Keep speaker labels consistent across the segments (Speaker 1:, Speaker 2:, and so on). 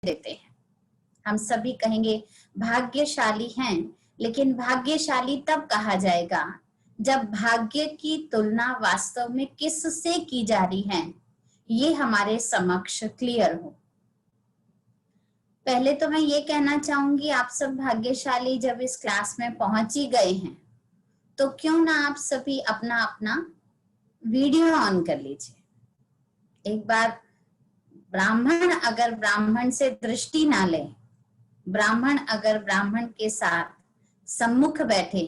Speaker 1: देते हैं। हम सभी कहेंगे भाग्यशाली हैं, लेकिन भाग्यशाली तब कहा जाएगा जब भाग्य की तुलना वास्तव में किससे की जा रही है, ये हमारे समक्ष क्लियर हो। पहले तो मैं ये कहना चाहूंगी, आप सब भाग्यशाली जब इस क्लास में पहुंच ही गए हैं तो क्यों ना आप सभी अपना अपना वीडियो ऑन कर लीजिए। एक बार ब्राह्मण अगर ब्राह्मण से दृष्टि ना ले, ब्राह्मण अगर ब्राह्मण के साथ सम्मुख बैठे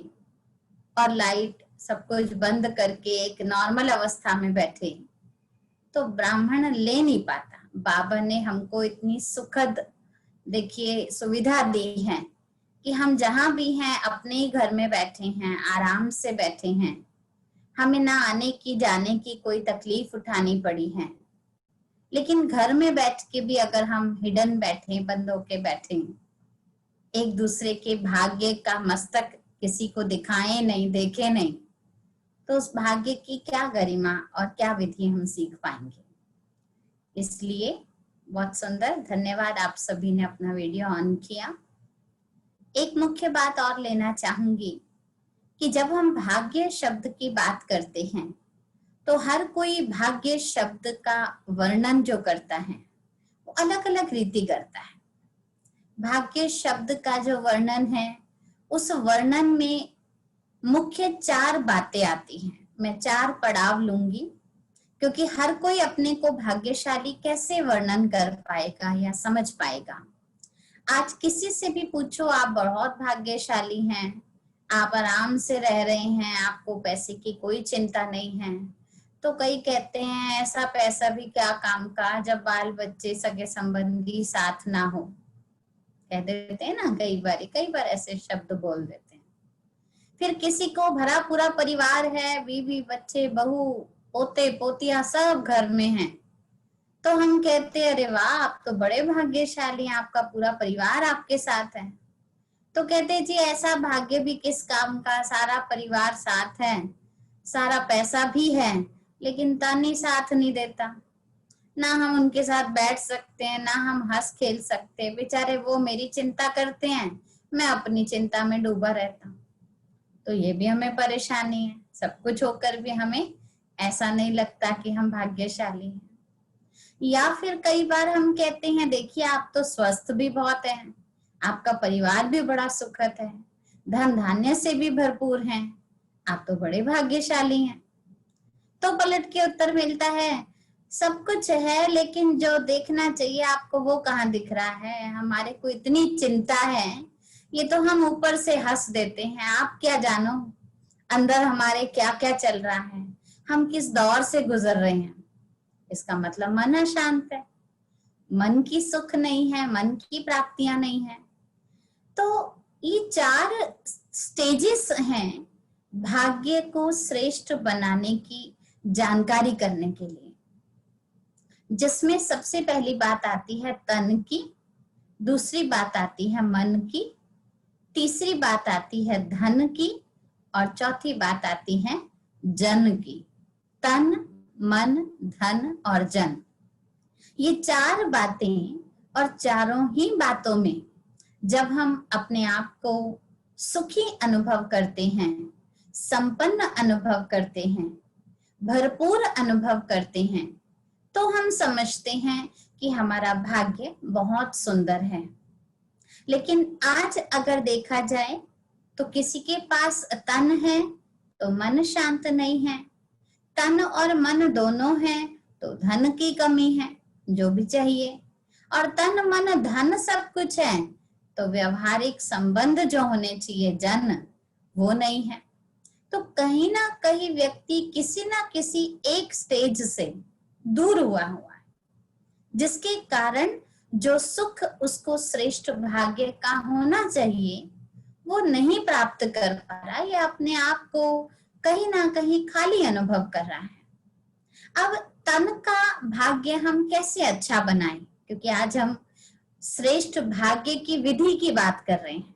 Speaker 1: और लाइट सब कुछ बंद करके एक नॉर्मल अवस्था में बैठे, तो ब्राह्मण ले नहीं पाता। बाबा ने हमको इतनी सुखद देखिए सुविधा दी है कि हम जहां भी हैं अपने ही घर में बैठे हैं, आराम से बैठे हैं, हमें ना आने की जाने की कोई तकलीफ उठानी पड़ी है। लेकिन घर में बैठ के भी अगर हम हिडन बैठे, बंद होके बैठे, एक दूसरे के भाग्य का मस्तक किसी को दिखाए नहीं, देखे नहीं, तो उस भाग्य की क्या गरिमा और क्या विधि हम सीख पाएंगे। इसलिए बहुत सुंदर, धन्यवाद आप सभी ने अपना वीडियो ऑन किया। एक मुख्य बात और लेना चाहूंगी कि जब हम भाग्य शब्द की बात करते हैं तो हर कोई भाग्य शब्द का वर्णन जो करता है वो अलग अलग रीति करता है। भाग्य शब्द का जो वर्णन है, उस वर्णन में मुख्य 4 बातें आती हैं। मैं 4 पड़ाव लूंगी क्योंकि हर कोई अपने को भाग्यशाली कैसे वर्णन कर पाएगा या समझ पाएगा। आज किसी से भी पूछो आप बहुत भाग्यशाली हैं, आप आराम से रह रहे हैं, आपको पैसे की कोई चिंता नहीं है, तो कई कहते हैं ऐसा पैसा भी क्या काम का जब बाल बच्चे सगे संबंधी साथ ना हो। कह देते हैं ना, कई बार ऐसे शब्द बोल देते हैं। फिर किसी को भरा पूरा परिवार है, बीवी बच्चे बहू पोते पोतियां सब घर में हैं, तो हम कहते हैं अरे वाह आप तो बड़े भाग्यशाली हैं, आपका पूरा परिवार आपके साथ है। तो कहते जी ऐसा भाग्य भी किस काम का, सारा परिवार साथ है, सारा पैसा भी है, लेकिन तन ही साथ नहीं देता। ना हम उनके साथ बैठ सकते हैं, ना हम हंस खेल सकते, बेचारे वो मेरी चिंता करते हैं, मैं अपनी चिंता में डूबा रहता हूँ। तो ये भी हमें परेशानी है। सब कुछ होकर भी हमें ऐसा नहीं लगता कि हम भाग्यशाली हैं। या फिर कई बार हम कहते हैं देखिए आप तो स्वस्थ भी बहुत हैं, आपका परिवार भी बड़ा सुखद है, धन धान्य से भी भरपूर हैं, आप तो बड़े भाग्यशाली हैं। तो पलट के उत्तर मिलता है सब कुछ है, लेकिन जो देखना चाहिए आपको वो कहाँ दिख रहा है। हमारे को इतनी चिंता है, ये तो हम ऊपर से हंस देते हैं, आप क्या जानो अंदर हमारे क्या क्या चल रहा है, हम किस दौर से गुजर रहे हैं। इसका मतलब मन अशांत है, मन की सुख नहीं है, मन की प्राप्तियां नहीं है। तो ये 4 स्टेजेस हैं भाग्य को श्रेष्ठ बनाने की जानकारी करने के लिए, जिसमें सबसे पहली बात आती है तन की, दूसरी बात आती है मन की, तीसरी बात आती है धन की, और चौथी बात आती है जन की। तन, मन, धन और जन, ये 4 बातें, और चारों ही बातों में जब हम अपने आप को सुखी अनुभव करते हैं, संपन्न अनुभव करते हैं, भरपूर अनुभव करते हैं, तो हम समझते हैं कि हमारा भाग्य बहुत सुंदर है। लेकिन आज अगर देखा जाए तो किसी के पास तन है तो मन शांत नहीं है, तन और मन दोनों हैं तो धन की कमी है जो भी चाहिए, और तन मन धन सब कुछ है तो व्यवहारिक संबंध जो होने चाहिए जन, वो नहीं है। तो कहीं ना कहीं व्यक्ति किसी ना किसी एक स्टेज से दूर हुआ है, जिसके कारण जो सुख उसको श्रेष्ठ भाग्य का होना चाहिए वो नहीं प्राप्त कर पा रहा, या अपने आप को कहीं ना कहीं खाली अनुभव कर रहा है। अब तन का भाग्य हम कैसे अच्छा बनाएं, क्योंकि आज हम श्रेष्ठ भाग्य की विधि की बात कर रहे हैं।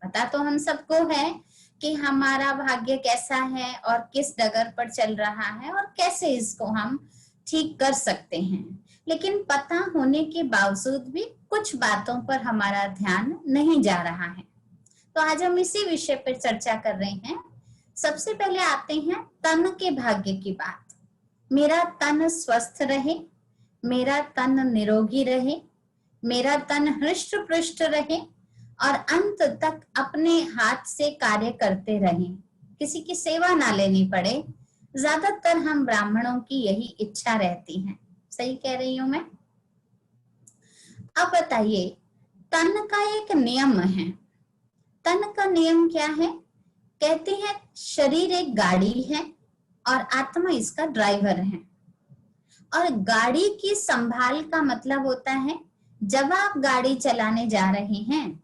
Speaker 1: पता तो हम सबको है कि हमारा भाग्य कैसा है और किस डगर पर चल रहा है और कैसे इसको हम ठीक कर सकते हैं, लेकिन पता होने के बावजूद भी कुछ बातों पर हमारा ध्यान नहीं जा रहा है। तो आज हम इसी विषय पर चर्चा कर रहे हैं। सबसे पहले आते हैं तन के भाग्य की बात। मेरा तन स्वस्थ रहे, मेरा तन निरोगी रहे, मेरा तन हृष्ट पुष्ट रहे और अंत तक अपने हाथ से कार्य करते रहें, किसी की सेवा ना लेनी पड़े। ज्यादातर हम ब्राह्मणों की यही इच्छा रहती है। सही कह रही हूं मैं? अब बताइए, तन का एक नियम है। तन का नियम क्या है? कहते हैं शरीर एक गाड़ी है और आत्मा इसका ड्राइवर है। और गाड़ी की संभाल का मतलब होता है, जब आप गाड़ी चलाने जा रहे हैं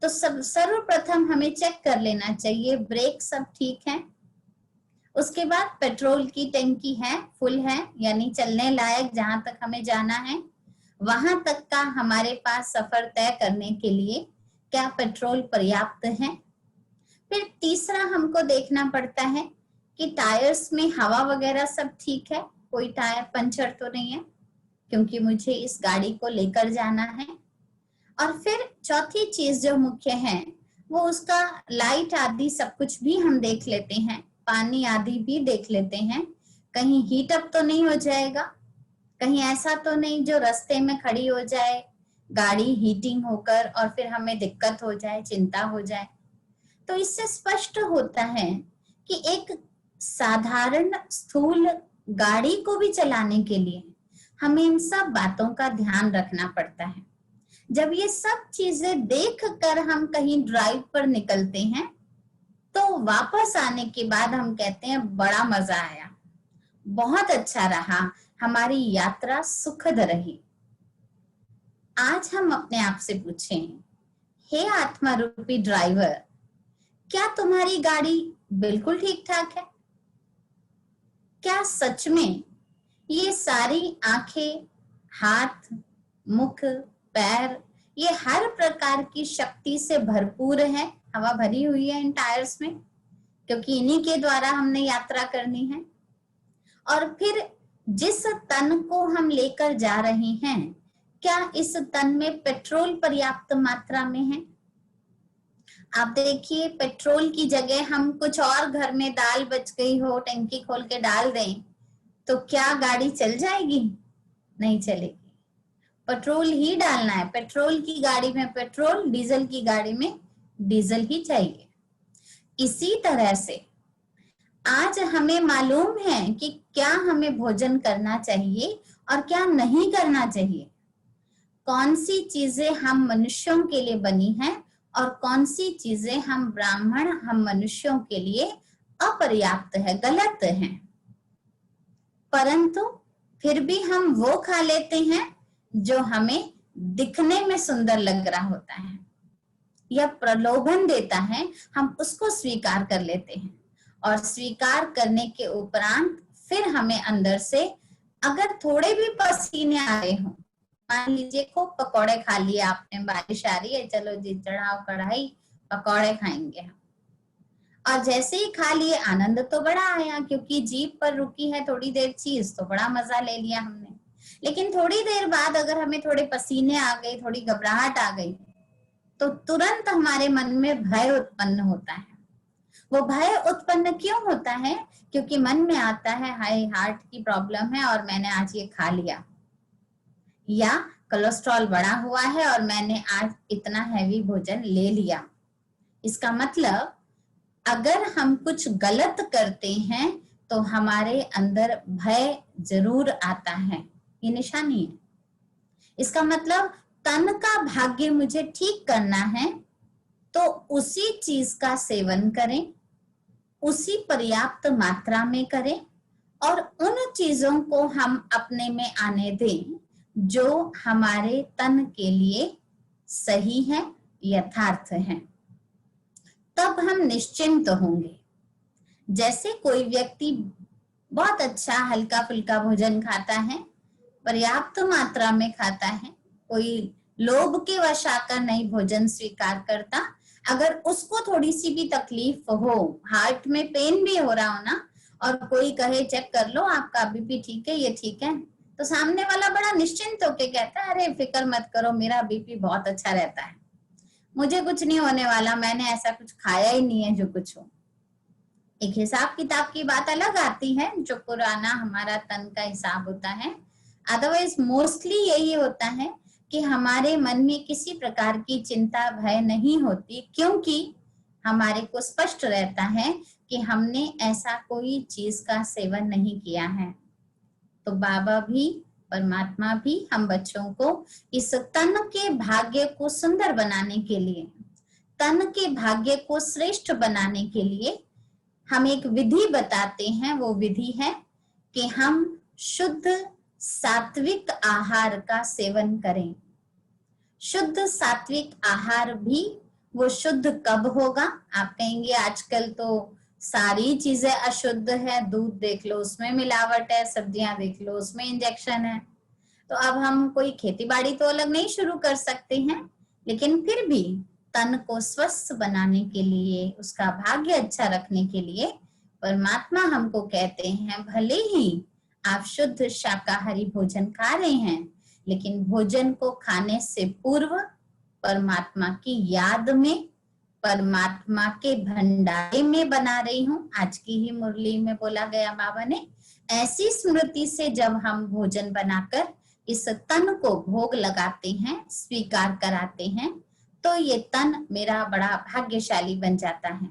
Speaker 1: तो सर्वप्रथम हमें चेक कर लेना चाहिए ब्रेक सब ठीक है। उसके बाद पेट्रोल की टंकी है, फुल है, यानी चलने लायक, जहां तक हमें जाना है वहां तक का हमारे पास सफर तय करने के लिए क्या पेट्रोल पर्याप्त है। फिर तीसरा हमको देखना पड़ता है कि टायर्स में हवा वगैरह सब ठीक है, कोई टायर पंचर तो नहीं है, क्योंकि मुझे इस गाड़ी को लेकर जाना है। और फिर चौथी चीज जो मुख्य है वो उसका लाइट आदि सब कुछ भी हम देख लेते हैं, पानी आदि भी देख लेते हैं, कहीं हीट अप तो नहीं हो जाएगा, कहीं ऐसा तो नहीं जो रास्ते में खड़ी हो जाए गाड़ी हीटिंग होकर और फिर हमें दिक्कत हो जाए, चिंता हो जाए। तो इससे स्पष्ट होता है कि एक साधारण स्थूल गाड़ी को भी चलाने के लिए हमें इन सब बातों का ध्यान रखना पड़ता है। जब ये सब चीजें देख कर हम कहीं ड्राइव पर निकलते हैं तो वापस आने के बाद हम कहते हैं बड़ा मजा आया, बहुत अच्छा रहा, हमारी यात्रा सुखद रही। आज हम अपने आप से पूछें, हे आत्मा रूपी ड्राइवर, क्या तुम्हारी गाड़ी बिल्कुल ठीक ठाक है? क्या सच में ये सारी आंखें, हाथ, मुख, पैर, ये हर प्रकार की शक्ति से भरपूर है, हवा भरी हुई है इन टायर्स में, क्योंकि इन्हीं के द्वारा हमने यात्रा करनी है। और फिर जिस तन को हम लेकर जा रहे हैं, क्या इस तन में पेट्रोल पर्याप्त मात्रा में है? आप देखिए, पेट्रोल की जगह हम कुछ और, घर में दाल बच गई हो, टंकी खोल के डाल दें तो क्या गाड़ी चल जाएगी? नहीं चलेगी। पेट्रोल ही डालना है, पेट्रोल की गाड़ी में पेट्रोल, डीजल की गाड़ी में डीजल ही चाहिए। इसी तरह से आज हमें मालूम है कि क्या हमें भोजन करना चाहिए और क्या नहीं करना चाहिए, कौन सी चीजें हम मनुष्यों के लिए बनी हैं और कौन सी चीजें हम ब्राह्मण, हम मनुष्यों के लिए अपर्याप्त है, गलत है। परंतु फिर भी हम वो खा लेते हैं जो हमें दिखने में सुंदर लग रहा होता है या प्रलोभन देता है, हम उसको स्वीकार कर लेते हैं। और स्वीकार करने के उपरांत फिर हमें अंदर से अगर थोड़े भी पसीने आ रहे हो, मान लीजिए खूब पकौड़े खा लिए आपने, बारिश आ रही है, चलो जी चढ़ाओ कढ़ाई, पकौड़े खाएंगे हम, और जैसे ही खा लिए आनंद तो बड़ा आया, क्योंकि जीभ पर रुकी है थोड़ी देर चीज तो बड़ा मजा ले लिया हमने। लेकिन थोड़ी देर बाद अगर हमें थोड़े पसीने आ गए, थोड़ी घबराहट आ गई, तो तुरंत हमारे मन में भय उत्पन्न होता है। वो भय उत्पन्न क्यों होता है? क्योंकि मन में आता है हाय हार्ट की प्रॉब्लम है और मैंने आज ये खा लिया, या कोलेस्ट्रॉल बढ़ा हुआ है और मैंने आज इतना हैवी भोजन ले लिया। इसका मतलब अगर हम कुछ गलत करते हैं तो हमारे अंदर भय जरूर आता है, ये निशानी है। इसका मतलब तन का भाग्य मुझे ठीक करना है तो उसी चीज का सेवन करें, उसी पर्याप्त मात्रा में करें और उन चीजों को हम अपने में आने दें जो हमारे तन के लिए सही है, यथार्थ है। तब हम निश्चिंत होंगे। जैसे कोई व्यक्ति बहुत अच्छा हल्का फुल्का भोजन खाता है, पर्याप्त मात्रा में खाता है, कोई लोभ के वश आकर नहीं भोजन स्वीकार करता, अगर उसको थोड़ी सी भी तकलीफ हो, हार्ट में पेन भी हो रहा हो ना, और कोई कहे चेक कर लो आपका बीपी ठीक है, ये ठीक है, तो सामने वाला बड़ा निश्चिंत होके कहता है, अरे फिक्र मत करो, मेरा बीपी बहुत अच्छा रहता है, मुझे कुछ नहीं होने वाला, मैंने ऐसा कुछ खाया ही नहीं है जो कुछ हो। एक हिसाब किताब की बात अलग आती है, जो पुराना हमारा तन का हिसाब होता है। अदरवाइज मोस्टली यही होता है कि हमारे मन में किसी प्रकार की चिंता भय नहीं होती, क्योंकि हमारे को स्पष्ट रहता है कि हमने ऐसा कोई चीज का सेवन नहीं किया है। तो बाबा भी, परमात्मा भी हम बच्चों को इस तन के भाग्य को सुंदर बनाने के लिए, तन के भाग्य को श्रेष्ठ बनाने के लिए हम एक विधि बताते हैं। वो विधि है कि हम शुद्ध सात्विक आहार का सेवन करें। शुद्ध सात्विक आहार भी वो शुद्ध कब होगा? आप कहेंगे आजकल तो सारी चीजें अशुद्ध है, दूध देख लो उसमें मिलावट है, सब्जियां देख लो उसमें इंजेक्शन है। तो अब हम कोई खेती बाड़ी तो अलग नहीं शुरू कर सकते हैं, लेकिन फिर भी तन को स्वस्थ बनाने के लिए, उसका भाग्य अच्छा रखने के लिए परमात्मा हमको कहते हैं, भले ही आप शुद्ध शाकाहारी भोजन खा रहे हैं, लेकिन भोजन को खाने से पूर्व परमात्मा की याद में, परमात्मा के भंडारे में बना रही हूँ। आज की ही मुरली में बोला गया बाबा ने, ऐसी स्मृति से जब हम भोजन बनाकर इस तन को भोग लगाते हैं, स्वीकार कराते हैं, तो ये तन मेरा बड़ा भाग्यशाली बन जाता है।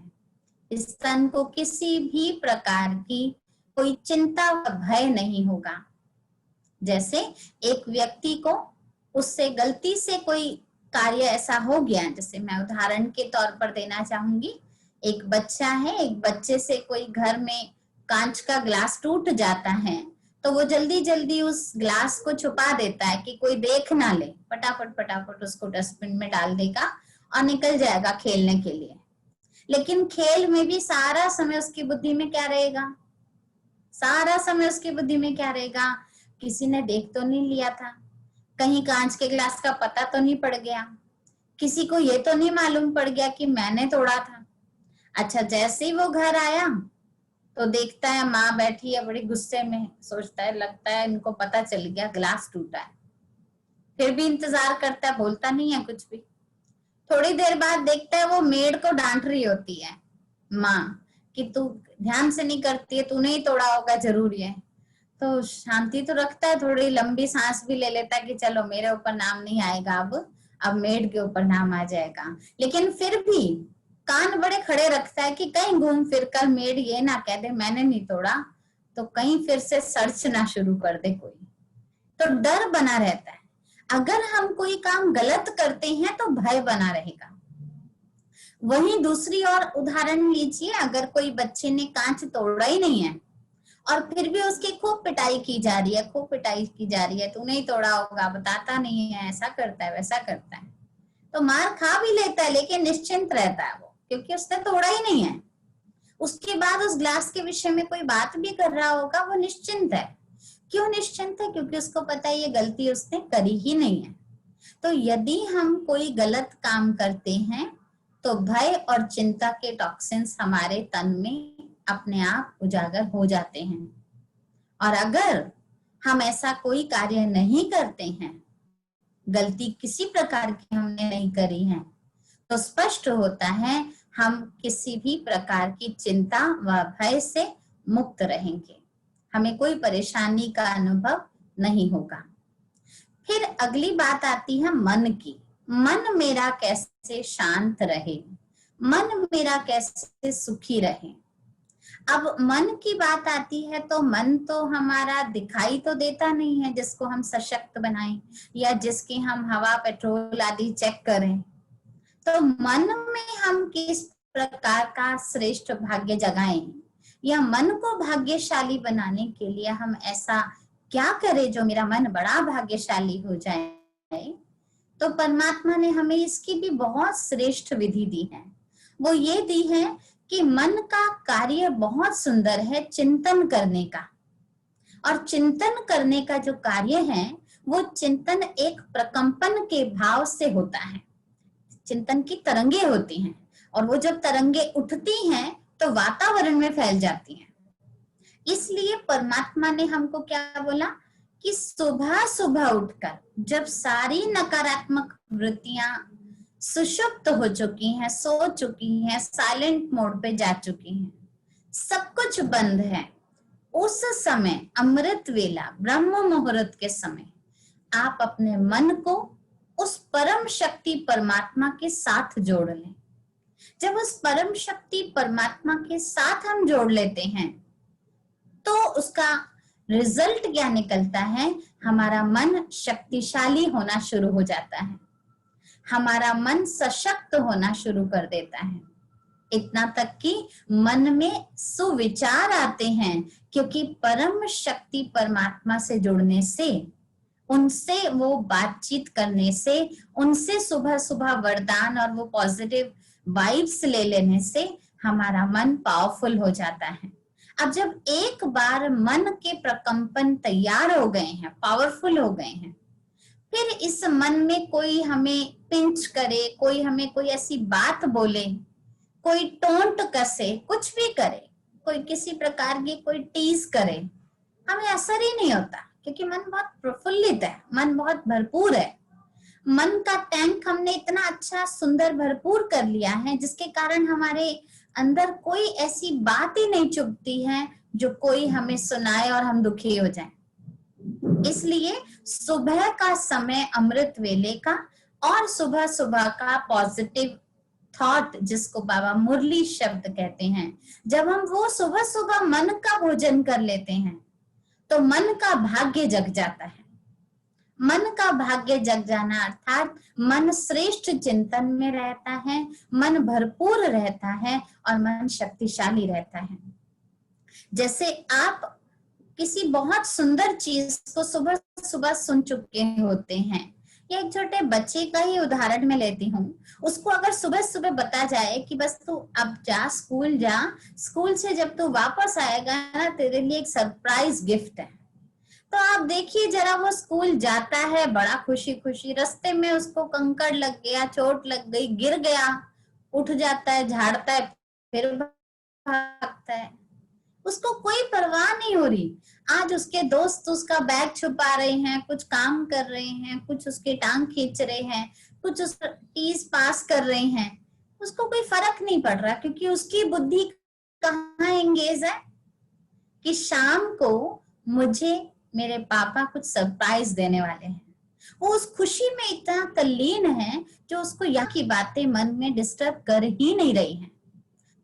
Speaker 1: इस तन को किसी भी प्रकार की कोई चिंता व भय नहीं होगा। जैसे एक व्यक्ति को उससे गलती से कोई कार्य ऐसा हो गया, जैसे मैं उदाहरण के तौर पर देना चाहूंगी, एक बच्चा है, एक बच्चे से कोई घर में कांच का ग्लास टूट जाता है, तो वो जल्दी जल्दी उस ग्लास को छुपा देता है कि कोई देख ना ले, फटाफट फटाफट उसको डस्टबिन में डाल देगा और निकल जाएगा खेलने के लिए। लेकिन खेल में भी सारा समय उसकी बुद्धि में क्या रहेगा? सारा समय उसकी बुद्धि में क्या रहेगा? किसी ने देख तो नहीं लिया था, कहीं कांच के ग्लास का पता तो नहीं पड़ गया, किसी को ये तो नहीं मालूम पड़ गया कि मैंने तोड़ा था। अच्छा, जैसे ही वो घर आया तो देखता है माँ बैठी है बड़ी गुस्से में, सोचता है लगता है इनको पता चल गया ग्लास टूटा है, फिर भी इंतजार करता है, बोलता नहीं है कुछ भी। थोड़ी देर बाद देखता है वो मेड को डांट रही होती है माँ कि तू ध्यान से नहीं करती है, तूने ही तोड़ा होगा जरूर है। तो शांति तो रखता है, थोड़ी लंबी सांस भी ले लेता है कि चलो मेरे ऊपर नाम नहीं आएगा, अब मेड के ऊपर नाम आ जाएगा। लेकिन फिर भी कान बड़े खड़े रखता है कि कहीं घूम फिर कर मेड ये ना कह दे मैंने नहीं तोड़ा, तो कहीं फिर से सर्च ना शुरू कर दे कोई, तो डर बना रहता है। अगर हम कोई काम गलत करते हैं तो भय बना रहेगा। वहीं दूसरी ओर उदाहरण लीजिए, अगर कोई बच्चे ने कांच तोड़ा ही नहीं है और फिर भी उसकी खूब पिटाई की जा रही है, खूब पिटाई की जा रही है, तूने ही तोड़ा होगा, बताता नहीं है, ऐसा करता है वैसा करता है, तो मार खा भी लेता है लेकिन निश्चिंत रहता है वो, क्योंकि उसने तोड़ा ही नहीं है। उसके बाद उस ग्लास के विषय में कोई बात भी कर रहा होगा, वो निश्चिंत है। क्यों निश्चिंत है? क्योंकि उसको पता है ये गलती उसने करी ही नहीं है। तो यदि हम कोई गलत काम करते हैं तो भय और चिंता के टॉक्सिन्स हमारे तन में अपने आप उजागर हो जाते हैं। और अगर हम ऐसा कोई कार्य नहीं करते हैं, गलती किसी प्रकार की हमने नहीं करी है, तो स्पष्ट होता है हम किसी भी प्रकार की चिंता व भय से मुक्त रहेंगे, हमें कोई परेशानी का अनुभव नहीं होगा। फिर अगली बात आती है मन की। मन मेरा कैसे शांत रहे, मन मेरा कैसे सुखी रहे। अब मन की बात आती है तो मन तो हमारा दिखाई तो देता नहीं है जिसको हम सशक्त बनाएं या जिसकी हम हवा पेट्रोल आदि चेक करें। तो मन में हम किस प्रकार का श्रेष्ठ भाग्य जगाएं या मन को भाग्यशाली बनाने के लिए हम ऐसा क्या करें जो मेरा मन बड़ा भाग्यशाली हो जाए। तो परमात्मा ने हमें इसकी भी बहुत श्रेष्ठ विधि दी है। वो ये दी है कि मन का कार्य बहुत सुंदर है, चिंतन करने का। और चिंतन करने का जो कार्य है वो चिंतन एक प्रकंपन के भाव से होता है। चिंतन की तरंगे होती हैं और वो जब तरंगे उठती हैं तो वातावरण में फैल जाती हैं। इसलिए परमात्मा ने हमको क्या बोला कि सुबह सुबह उठकर जब सारी नकारात्मक वृत्तियां सुषुप्त हो चुकी हैं, सो चुकी हैं, साइलेंट मोड पे जा चुकी हैं, सब कुछ बंद है, उस समय अमृत वेला ब्रह्म मुहूर्त के समय आप अपने मन को उस परम शक्ति परमात्मा के साथ जोड़ लें। जब उस परम शक्ति परमात्मा के साथ हम जोड़ लेते हैं तो उसका रिजल्ट क्या निकलता है? हमारा मन शक्तिशाली होना शुरू हो जाता है, हमारा मन सशक्त होना शुरू कर देता है, इतना तक कि मन में सुविचार आते हैं, क्योंकि परम शक्ति परमात्मा से जुड़ने से, उनसे वो बातचीत करने से, उनसे सुबह सुबह वरदान और वो पॉजिटिव वाइब्स ले लेने से हमारा मन पावरफुल हो जाता है। अब जब एक बार मन के प्रकंपन तैयार हो गए हैं, पावरफुल हो गए हैं, फिर इस मन में कोई हमें पिंच करे, कोई हमें कोई ऐसी बात बोले, कोई टोंट कसे, कुछ भी करे, कोई किसी प्रकार की कोई टीज करे, हमें असर ही नहीं होता, क्योंकि मन बहुत प्रफुल्लित है, मन बहुत भरपूर है। मन का टैंक हमने इतना अच्छा सुंदर भरपूर कर लिया है, जिसके कारण हमारे अंदर कोई ऐसी बात ही नहीं चुभती है जो कोई हमें सुनाए और हम दुखी हो जाएं। इसलिए सुबह का समय अमृत वेले का और सुबह सुबह का पॉजिटिव थॉट, जिसको बाबा मुरली शब्द कहते हैं, जब हम वो सुबह सुबह मन का भोजन कर लेते हैं तो मन का भाग्य जग जाता है। मन का भाग्य जग जाना अर्थात मन श्रेष्ठ चिंतन में रहता है, मन भरपूर रहता है और मन शक्तिशाली रहता है। जैसे आप किसी बहुत सुंदर चीज को सुबह सुबह सुन चुके होते हैं, या एक छोटे बच्चे का ही उदाहरण मैं लेती हूँ, उसको अगर सुबह सुबह बता जाए कि बस तू अब जा, स्कूल से जब तू वापस आएगा ना, तेरे लिए एक सरप्राइज गिफ्ट है, तो आप देखिए जरा, वो स्कूल जाता है बड़ा खुशी खुशी, रास्ते में उसको कंकड़ लग गया, चोट लग गई, गिर गया, उठ जाता है, झाड़ता है, फिर भागता है, उसको कोई परवाह नहीं हो रही। आज उसके दोस्त उसका बैग छुपा रहे हैं, कुछ काम कर रहे हैं, कुछ उसके टांग खींच रहे हैं, कुछ उसका टीज पास कर रहे हैं, उसको कोई फर्क नहीं पड़ रहा, क्योंकि उसकी बुद्धि कहाँ एंगेज है कि शाम को मुझे मेरे पापा कुछ सरप्राइज देने वाले हैं। वो उस खुशी में इतना तल्लीन है जो उसको यहाँ की बातें मन में डिस्टर्ब कर ही नहीं रही हैं।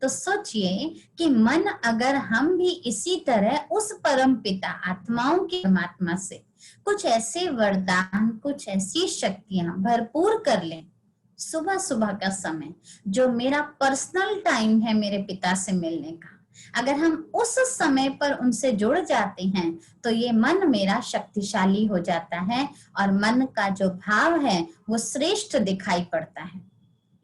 Speaker 1: तो सोचिए कि मन अगर हम भी इसी तरह उस परम पिता आत्माओं के परमात्मा से कुछ ऐसे वरदान, कुछ ऐसी शक्तियां भरपूर कर लें सुबह सुबह का समय, जो मेरा पर्सनल टाइम है मेरे पिता से मिलने का, अगर हम उस समय पर उनसे जुड़ जाते हैं तो ये मन मेरा शक्तिशाली हो जाता है और मन का जो भाव है वो श्रेष्ठ दिखाई पड़ता है।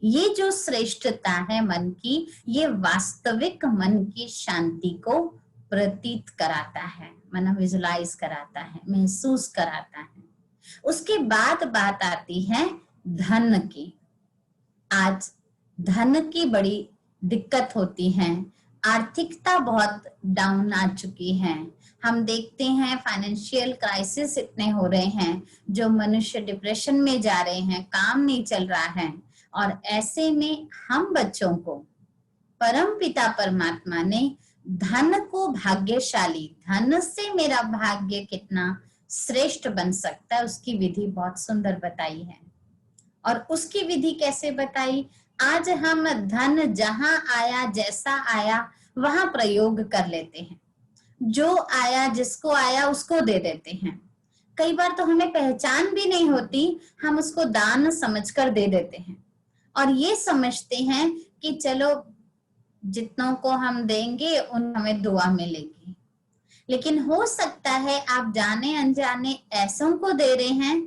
Speaker 1: ये जो श्रेष्ठता है मन की, ये वास्तविक मन की शांति को प्रतीत कराता है, मन विजुलाइज कराता है, महसूस कराता है। उसके बाद बात आती है धन की। आज धन की बड़ी दिक्कत होती है, आर्थिकता बहुत डाउन आ चुकी है। हम देखते हैं फाइनेंशियल क्राइसिस इतने हो रहे हैं, जो मनुष्य डिप्रेशन में जा रहे हैं, काम नहीं चल रहा है, और ऐसे में हम बच्चों को परम पिता परमात्मा ने धन को भाग्यशाली, धन से मेरा भाग्य कितना श्रेष्ठ बन सकता है, उसकी विधि बहुत सुंदर बताई है। और उसकी विधि कैसे बताई? आज हम धन जहां आया, जैसा आया, वहां प्रयोग कर लेते हैं, जो आया जिसको आया उसको दे देते हैं। कई बार तो हमें पहचान भी नहीं होती, हम उसको दान समझकर दे देते हैं और ये समझते हैं कि चलो जितनों को हम देंगे उन हमें दुआ मिलेगी। लेकिन हो सकता है आप जाने अनजाने ऐसों को दे रहे हैं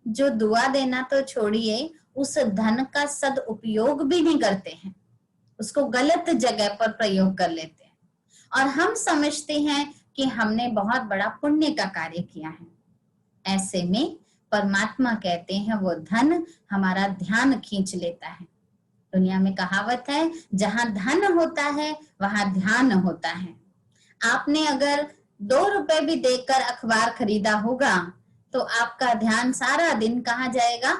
Speaker 1: जो दुआ देना तो छोड़िए, उस धन का सदुपयोग भी नहीं करते हैं, उसको गलत जगह पर प्रयोग कर लेते हैं और हम समझते हैं कि हमने बहुत बड़ा पुण्य का कार्य किया है। ऐसे में परमात्मा कहते हैं वो धन हमारा ध्यान खींच लेता है। दुनिया में कहावत है, जहां धन होता है वहां ध्यान होता है। आपने अगर ₹2 भी देकर अखबार खरीदा होगा तो आपका ध्यान सारा दिन कहाँ जाएगा?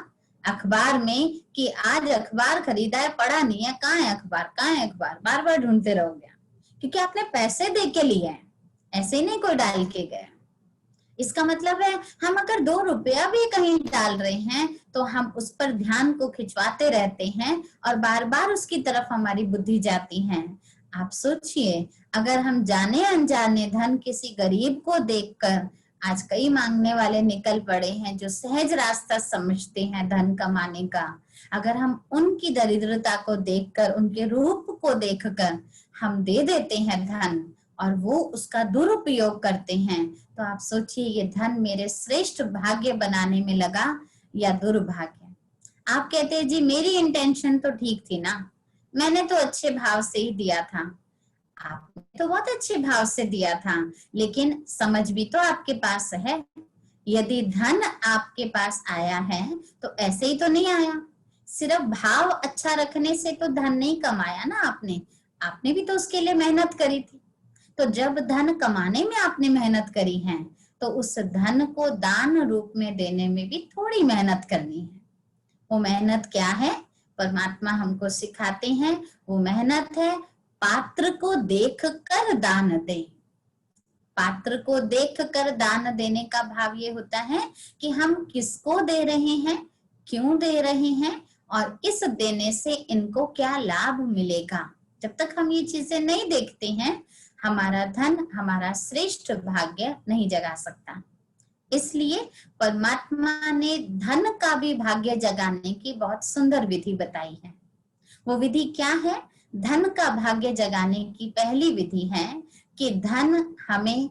Speaker 1: अखबार में, कि आज अखबार खरीदा है, पढ़ा नहीं है, कहाँ है अखबार, कहाँ है अखबार, बार बार ढूंढते रहोगे, क्योंकि आपने पैसे दे के लिए हैं, ऐसे ही नहीं कोई डाल के गया। इसका मतलब है हम अगर ₹2 भी कहीं डाल रहे हैं तो हम उस पर ध्यान को खिंचवाते रहते हैं और बार बार उसकी तरफ हमारी बुद्धि जाती है। आप सोचिए, अगर हम जाने अनजाने धन किसी गरीब को देखकर, आज कई मांगने वाले निकल पड़े हैं जो सहज रास्ता समझते हैं धन कमाने का, अगर हम उनकी दरिद्रता को देखकर, उनके रूप को देखकर हम दे देते हैं धन और वो उसका दुरुपयोग करते हैं, तो आप सोचिए ये धन मेरे श्रेष्ठ भाग्य बनाने में लगा या दुर्भाग्य। आप कहते हैं जी मेरी इंटेंशन तो ठीक थी ना, मैंने तो अच्छे भाव से ही दिया था। आपने तो बहुत अच्छे भाव से दिया था, लेकिन समझ भी तो आपके पास है। यदि धन आपके पास आया है तो ऐसे ही तो नहीं आया, सिर्फ भाव अच्छा रखने से तो धन नहीं कमाया ना आपने भी तो उसके लिए मेहनत करी थी। तो जब धन कमाने में आपने मेहनत करी है तो उस धन को दान रूप में देने में भी थोड़ी मेहनत करनी है। वो मेहनत क्या है? परमात्मा हमको सिखाते हैं, वो मेहनत है पात्र को देखकर दान दे। पात्र को देखकर दान देने का भाव ये होता है कि हम किसको दे रहे हैं, क्यों दे रहे हैं और इस देने से इनको क्या लाभ मिलेगा। जब तक हम ये चीजें नहीं देखते हैं, हमारा धन, हमारा श्रेष्ठ भाग्य नहीं जगा सकता। इसलिए परमात्मा ने धन का भी भाग्य जगाने की बहुत सुंदर विधि बताई है। वो विधि क्या है? धन का भाग्य जगाने की पहली विधि है कि धन हमें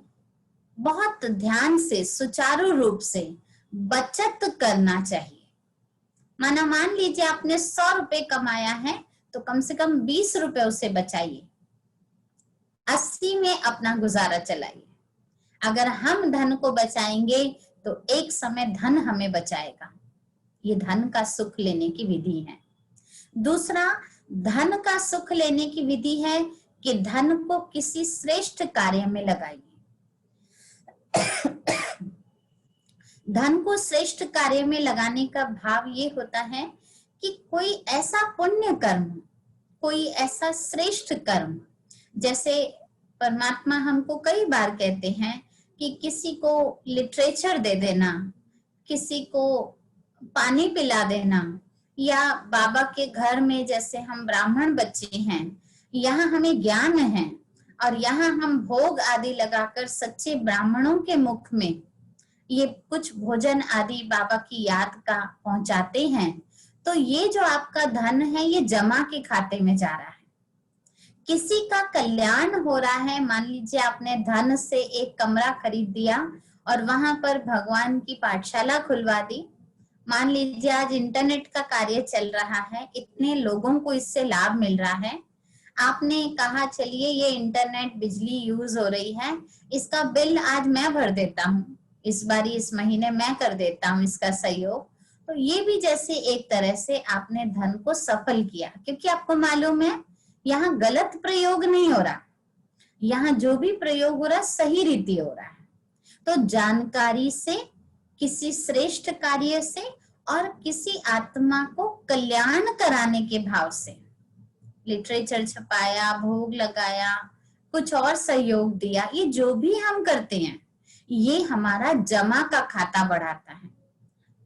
Speaker 1: बहुत ध्यान से, सुचारू रूप से बचत करना चाहिए। मान लीजिए आपने ₹100 कमाया है तो कम से कम ₹20 उसे बचाइए, 80 में अपना गुजारा चलाइए। अगर हम धन को बचाएंगे तो एक समय धन हमें बचाएगा। ये धन का सुख लेने की विधि है। दूसरा, धन का सुख लेने की विधि है कि धन को किसी श्रेष्ठ कार्य में लगाइए। धन को श्रेष्ठ कार्य में लगाने का भाव ये होता है कि कोई ऐसा पुण्य कर्म, कोई ऐसा श्रेष्ठ कर्म, जैसे परमात्मा हमको कई बार कहते हैं कि किसी को लिटरेचर दे देना, किसी को पानी पिला देना, या बाबा के घर में जैसे हम ब्राह्मण बच्चे हैं, यहाँ हमें ज्ञान है और यहाँ हम भोग आदि लगाकर सच्चे ब्राह्मणों के मुख में ये कुछ भोजन आदि बाबा की याद का पहुंचाते हैं, तो ये जो आपका धन है ये जमा के खाते में जा रहा है, किसी का कल्याण हो रहा है। मान लीजिए आपने धन से एक कमरा खरीद दिया और वहां पर भगवान की पाठशाला खुलवा दी। मान लीजिए आज इंटरनेट का कार्य चल रहा है, इतने लोगों को इससे लाभ मिल रहा है, आपने कहा चलिए ये इंटरनेट बिजली यूज हो रही है, इसका बिल आज मैं भर देता हूँ, इस बारी इस महीने मैं कर देता हूँ इसका सहयोग। तो ये भी जैसे एक तरह से आपने धन को सफल किया, क्योंकि आपको मालूम है यहाँ गलत प्रयोग नहीं हो रहा, यहाँ जो भी प्रयोग हो रहा सही रीति हो रहा है। तो जानकारी से, किसी श्रेष्ठ कार्य से और किसी आत्मा को कल्याण कराने के भाव से लिटरेचर छपाया, भोग लगाया, कुछ और सहयोग दिया, ये जो भी हम करते हैं ये हमारा जमा का खाता बढ़ाता है।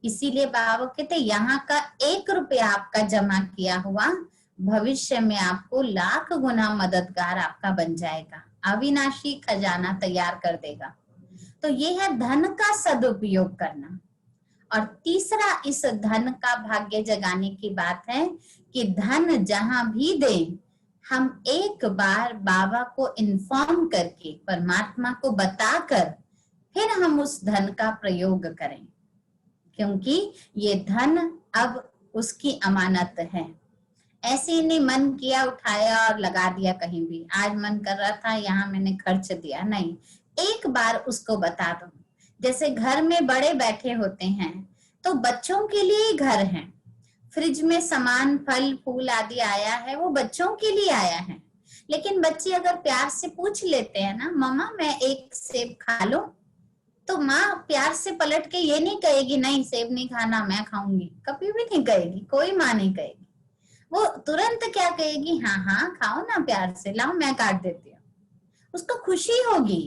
Speaker 1: इसीलिए बाबा कहते यहाँ का ₹1 आपका जमा किया हुआ भविष्य में आपको लाख गुना मददगार आपका बन जाएगा, अविनाशी खजाना तैयार कर देगा। तो ये है धन का सदुपयोग करना। और तीसरा इस धन का भाग्य जगाने की बात है कि धन जहां भी दें, हम एक बार बाबा को इन्फॉर्म करके, परमात्मा को बताकर फिर हम उस धन का प्रयोग करें, क्योंकि ये धन अब उसकी अमानत है। ऐसे ही नहीं मन किया उठाया और लगा दिया कहीं भी, आज मन कर रहा था यहाँ मैंने खर्च दिया, नहीं, एक बार उसको बता दो। जैसे घर में बड़े बैठे होते हैं तो बच्चों के लिए ही घर है, फ्रिज में सामान फल फूल आदि आया है वो बच्चों के लिए आया है, लेकिन बच्चे अगर प्यार से पूछ लेते हैं ना, मम्मा मैं एक सेब खा लूं, तो माँ प्यार से पलट के ये नहीं कहेगी नहीं सेब नहीं खाना मैं खाऊंगी, कभी भी नहीं कहेगी, कोई माँ नहीं कहेगी। वो तुरंत क्या कहेगी, हाँ हाँ खाओ ना प्यार से, लाओ मैं काट देती हूँ, उसको खुशी होगी।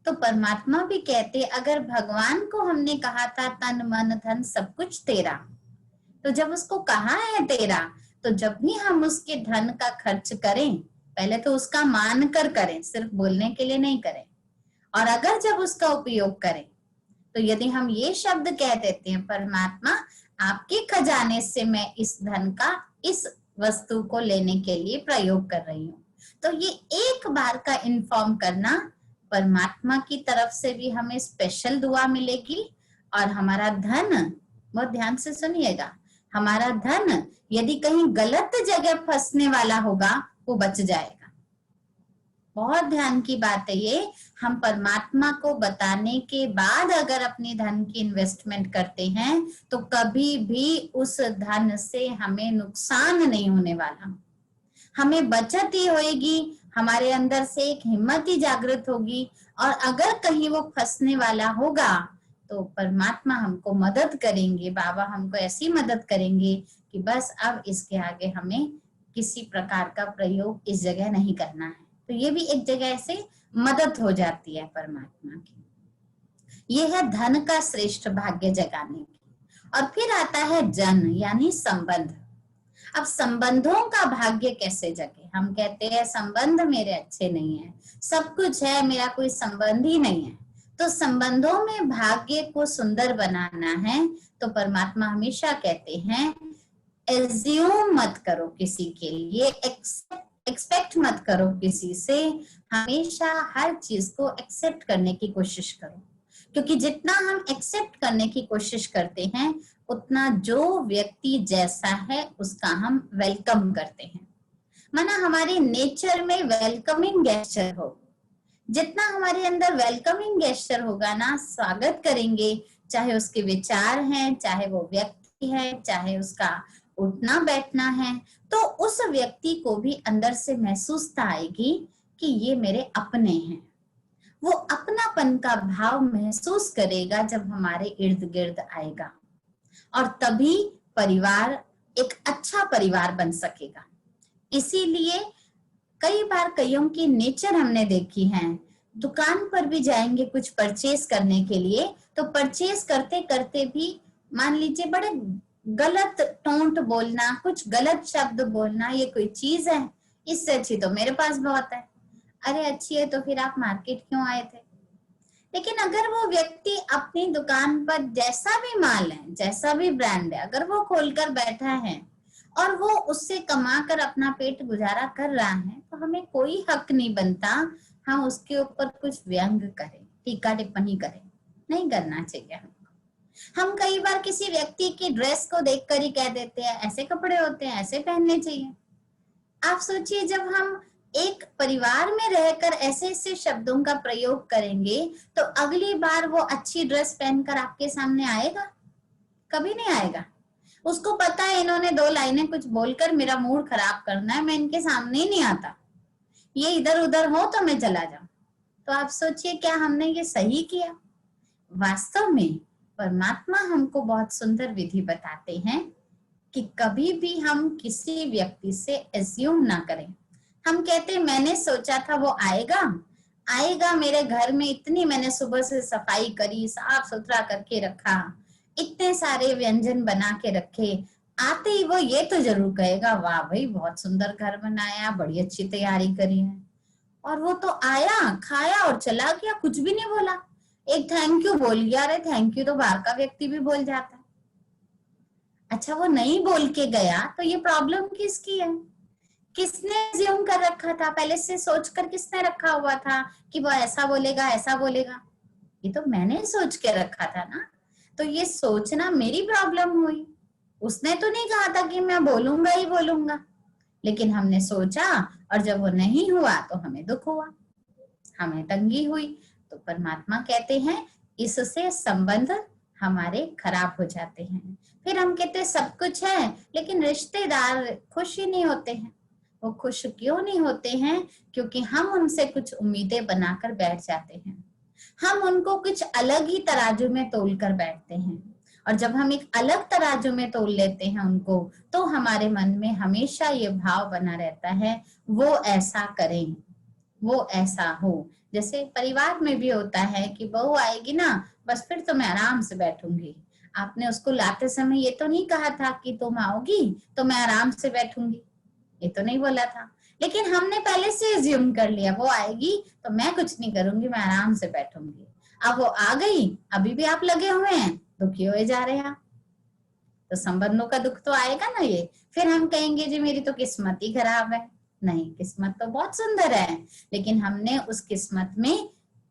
Speaker 1: तो परमात्मा भी कहते, अगर भगवान को हमने कहा था तन मन धन सब कुछ तेरा, तो जब उसको कहा है तेरा, तो जब भी हम उसके धन का खर्च करें, पहले तो उसका मान कर करें, सिर्फ बोलने के लिए नहीं करें। और अगर जब उसका उपयोग करें, तो यदि हम ये शब्द कह देते हैं, परमात्मा आपके खजाने से मैं इस धन का इस वस्तु को लेने के लिए प्रयोग कर रही हूँ, तो ये एक बार का इन्फॉर्म करना, परमात्मा की तरफ से भी हमें स्पेशल दुआ मिलेगी। और हमारा धन, बहुत ध्यान से सुनिएगा, हमारा धन यदि कहीं गलत जगह फंसने वाला होगा वो बच जाएगा। बहुत ध्यान की बात है ये, हम परमात्मा को बताने के बाद अगर अपनी धन की इन्वेस्टमेंट करते हैं तो कभी भी उस धन से हमें नुकसान नहीं होने वाला, हमें बचत ही होगी, हमारे अंदर से एक हिम्मत ही जागृत होगी। और अगर कहीं वो फंसने वाला होगा तो परमात्मा हमको मदद करेंगे, बाबा हमको ऐसी मदद करेंगे कि बस अब इसके आगे हमें किसी प्रकार का प्रयोग इस जगह नहीं करना है। तो ये भी एक जगह से मदद हो जाती है परमात्मा की। ये है धन का श्रेष्ठ भाग्य जगाने की। और फिर आता है जन यानी संबंध। अब संबंधों का भाग्य कैसे जगे? हम कहते हैं संबंध मेरे अच्छे नहीं है, सब कुछ है मेरा कोई संबंध ही नहीं है। तो संबंधों में भाग्य को सुंदर बनाना है तो परमात्मा हमेशा कहते हैं एज्यूम मत करो किसी के लिए, एक्सपेक्ट मत करो किसी से, हमेशा हर चीज को एक्सेप्ट करने की कोशिश करो। क्योंकि जितना हम एक्सेप्ट करने की कोशिश करते हैं उतना जो व्यक्ति जैसा है उसका हम वेलकम करते हैं। माना हमारे नेचर में वेलकमिंग गेस्चर हो, जितना हमारे अंदर वेलकमिंग गेस्चर होगा ना, स्वागत करेंगे, चाहे उसके विचार हैं, चाहे वो व्यक्ति है, चाहे उसका उठना बैठना है, तो उस व्यक्ति को भी अंदर से महसूसता आएगी कि ये मेरे अपने हैं। वो अपनापन का भाव महसूस करेगा जब हमारे इर्द गिर्द आएगा, और तभी परिवार एक अच्छा परिवार बन सकेगा। इसीलिए कई बार कईयों की नेचर हमने देखी है, दुकान पर भी जाएंगे कुछ परचेस करने के लिए, तो परचेस करते करते भी मान लीजिए बड़े गलत टोंट बोलना, कुछ गलत शब्द बोलना, ये कोई चीज है, इससे अच्छी तो मेरे पास बहुत है, अरे अच्छी है तो फिर आप मार्केट क्यों आए थे। लेकिन अगर वो व्यक्ति अपनी दुकान पर जैसा भी माल है, जैसा भी ब्रांड है, अगर वो खोलकर बैठा है और वो उससे कमाकर अपना पेट गुजारा कर रहा है, तो हमें कोई हक नहीं बनता हम उसके ऊपर कुछ व्यंग करें, टीका टिप्पणी करें, नहीं करना चाहिए हमको। हम कई बार किसी व्यक्ति की ड्रेस को देखकर ही कह देते हैं ऐसे कपड़े होते हैं, ऐसे पहनने चाहिए। आप सोचिए जब हम एक परिवार में रहकर ऐसे ऐसे शब्दों का प्रयोग करेंगे तो अगली बार वो अच्छी ड्रेस पहनकर आपके सामने आएगा? कभी नहीं आएगा। उसको पता है इन्होंने दो लाइनें कुछ बोलकर मेरा मूड खराब करना है, मैं इनके सामने ही नहीं आता, ये इधर उधर हो तो मैं चला जाऊं। तो आप सोचिए क्या हमने ये सही किया? वास्तव में परमात्मा हमको बहुत सुंदर विधि बताते हैं कि कभी भी हम किसी व्यक्ति से एज्यूम ना करें। हम कहते मैंने सोचा था वो आएगा मेरे घर में, इतनी मैंने सुबह से सफाई करी, साफ सुथरा करके रखा, इतने सारे व्यंजन बना के रखे, आते ही वो ये तो जरूर कहेगा वाह भाई बहुत सुंदर घर बनाया, बड़ी अच्छी तैयारी करी है। और वो तो आया, खाया और चला गया, कुछ भी नहीं बोला, एक थैंक यू बोल गया। अरे थैंक यू तो बाहर का व्यक्ति भी बोल जाता है। अच्छा वो नहीं बोल के गया तो ये प्रॉब्लम किसकी है? किसने ज्यूम कर रखा था? पहले से सोचकर किसने रखा हुआ था कि वो ऐसा बोलेगा ऐसा बोलेगा? ये तो मैंने सोच के रखा था ना। तो ये सोचना मेरी प्रॉब्लम हुई, उसने तो नहीं कहा था कि मैं बोलूंगा ही बोलूंगा, लेकिन हमने सोचा और जब वो नहीं हुआ तो हमें दुख हुआ, हमें तंगी हुई। तो परमात्मा कहते हैं इससे संबंध हमारे खराब हो जाते हैं। फिर हम कहते हैं सब कुछ है लेकिन रिश्तेदार खुश ही नहीं होते हैं। वो खुश क्यों नहीं होते हैं? क्योंकि हम उनसे कुछ उम्मीदें बनाकर बैठ जाते हैं, हम उनको कुछ अलग ही तराजू में तोल कर बैठते हैं। और जब हम एक अलग तराजू में तोल लेते हैं उनको, तो हमारे मन में हमेशा ये भाव बना रहता है, वो ऐसा करें, वो ऐसा हो। जैसे परिवार में भी होता है कि बहू आएगी ना, बस फिर तो मैं आराम से बैठूंगी। आपने उसको लाते समय ये तो नहीं कहा था कि तुम आओगी तो मैं आराम से बैठूंगी, ये तो नहीं बोला था, लेकिन हमने पहले से अज्यूम कर लिया वो आएगी तो मैं कुछ नहीं करूंगी, मैं आराम से बैठूंगी। अब वो आ गई, अभी भी आप लगे हुए हैं, दुखी हुए जा रहे हैं, तो संबंधों का दुख तो आएगा ना ये। फिर हम कहेंगे जी मेरी तो किस्मत ही खराब है। नहीं, किस्मत तो बहुत सुंदर है, लेकिन हमने उस किस्मत में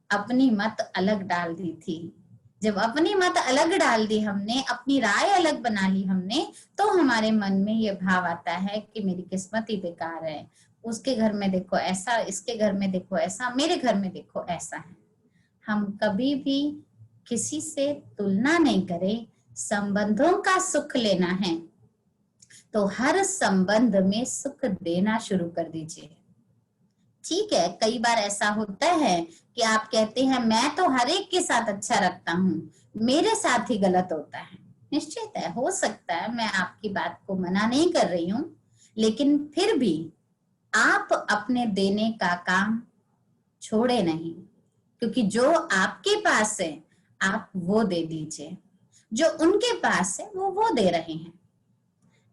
Speaker 1: अपनी मत अलग डाल दी थी। जब अपनी मत अलग डाल दी हमने, अपनी राय अलग बना ली हमने, तो हमारे मन में ये भाव आता है कि मेरी किस्मत ही बेकार है, उसके घर में देखो ऐसा, इसके घर में देखो ऐसा, मेरे घर में देखो ऐसा है। हम कभी भी किसी से तुलना नहीं करें, संबंधों का सुख लेना है तो हर संबंध में सुख देना शुरू कर दीजिए। ठीक है, कई बार ऐसा होता है कि आप कहते हैं मैं तो हर एक के साथ अच्छा रखता हूँ, मेरे साथ ही गलत होता है। निश्चित है, हो सकता है, मैं आपकी बात को मना नहीं कर रही हूँ, लेकिन फिर भी आप अपने देने का काम छोड़े नहीं, क्योंकि जो आपके पास है आप वो दे दीजिए, जो उनके पास है वो दे रहे हैं।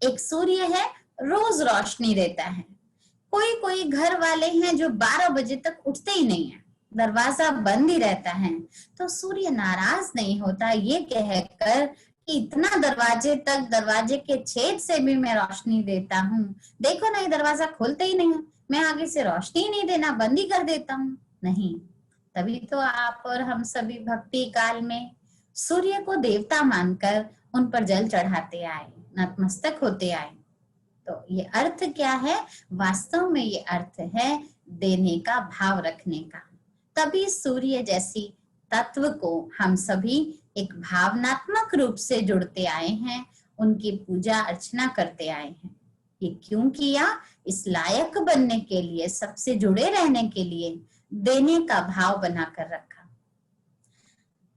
Speaker 1: एक सूर्य है, रोज रोशनी देता है। कोई कोई घर वाले हैं जो 12 बजे तक उठते ही नहीं है, दरवाजा बंद ही रहता है, तो सूर्य नाराज नहीं होता ये कहकर कि इतना दरवाजे तक, दरवाजे के छेद से भी मैं रोशनी देता हूँ, देखो ना ये दरवाजा खोलते ही नहीं है, मैं आगे से रोशनी नहीं देना, बंद ही कर देता हूँ। नहीं, तभी तो आप और हम सभी भक्ति काल में सूर्य को देवता मानकर उन पर जल चढ़ाते आए, नतमस्तक होते आए। तो ये अर्थ क्या है? वास्तव में ये अर्थ है देने का, भाव रखने का। तभी सूर्य जैसी तत्व को हम सभी एक भावनात्मक रूप से जुड़ते आए हैं, उनकी पूजा अर्चना करते आए हैं। ये क्यों किया? इस लायक बनने के लिए, सबसे जुड़े रहने के लिए, देने का भाव बनाकर रखा।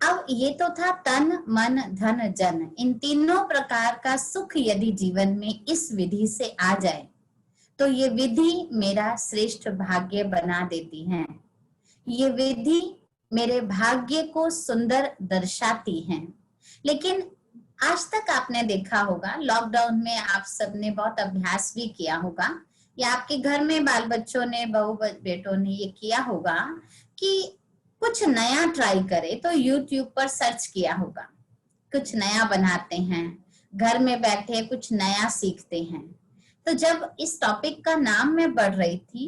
Speaker 1: अब ये तो था तन मन धन जन, इन तीनों प्रकार का सुख यदि जीवन में इस विधि से आ जाए तो ये विधि मेरा श्रेष्ठ भाग्य बना देती है। ये विधि मेरे भाग्य को सुंदर दर्शाती है। लेकिन आज तक आपने देखा होगा, लॉकडाउन में आप सबने बहुत अभ्यास भी किया होगा, या आपके घर में बाल बच्चों ने, बहू बेटों ने ये किया होगा कि कुछ नया ट्राई करे तो YouTube पर सर्च किया होगा, कुछ नया बनाते हैं, घर में बैठे कुछ नया सीखते हैं। तो जब इस टॉपिक का नाम मैं पढ़ रही थी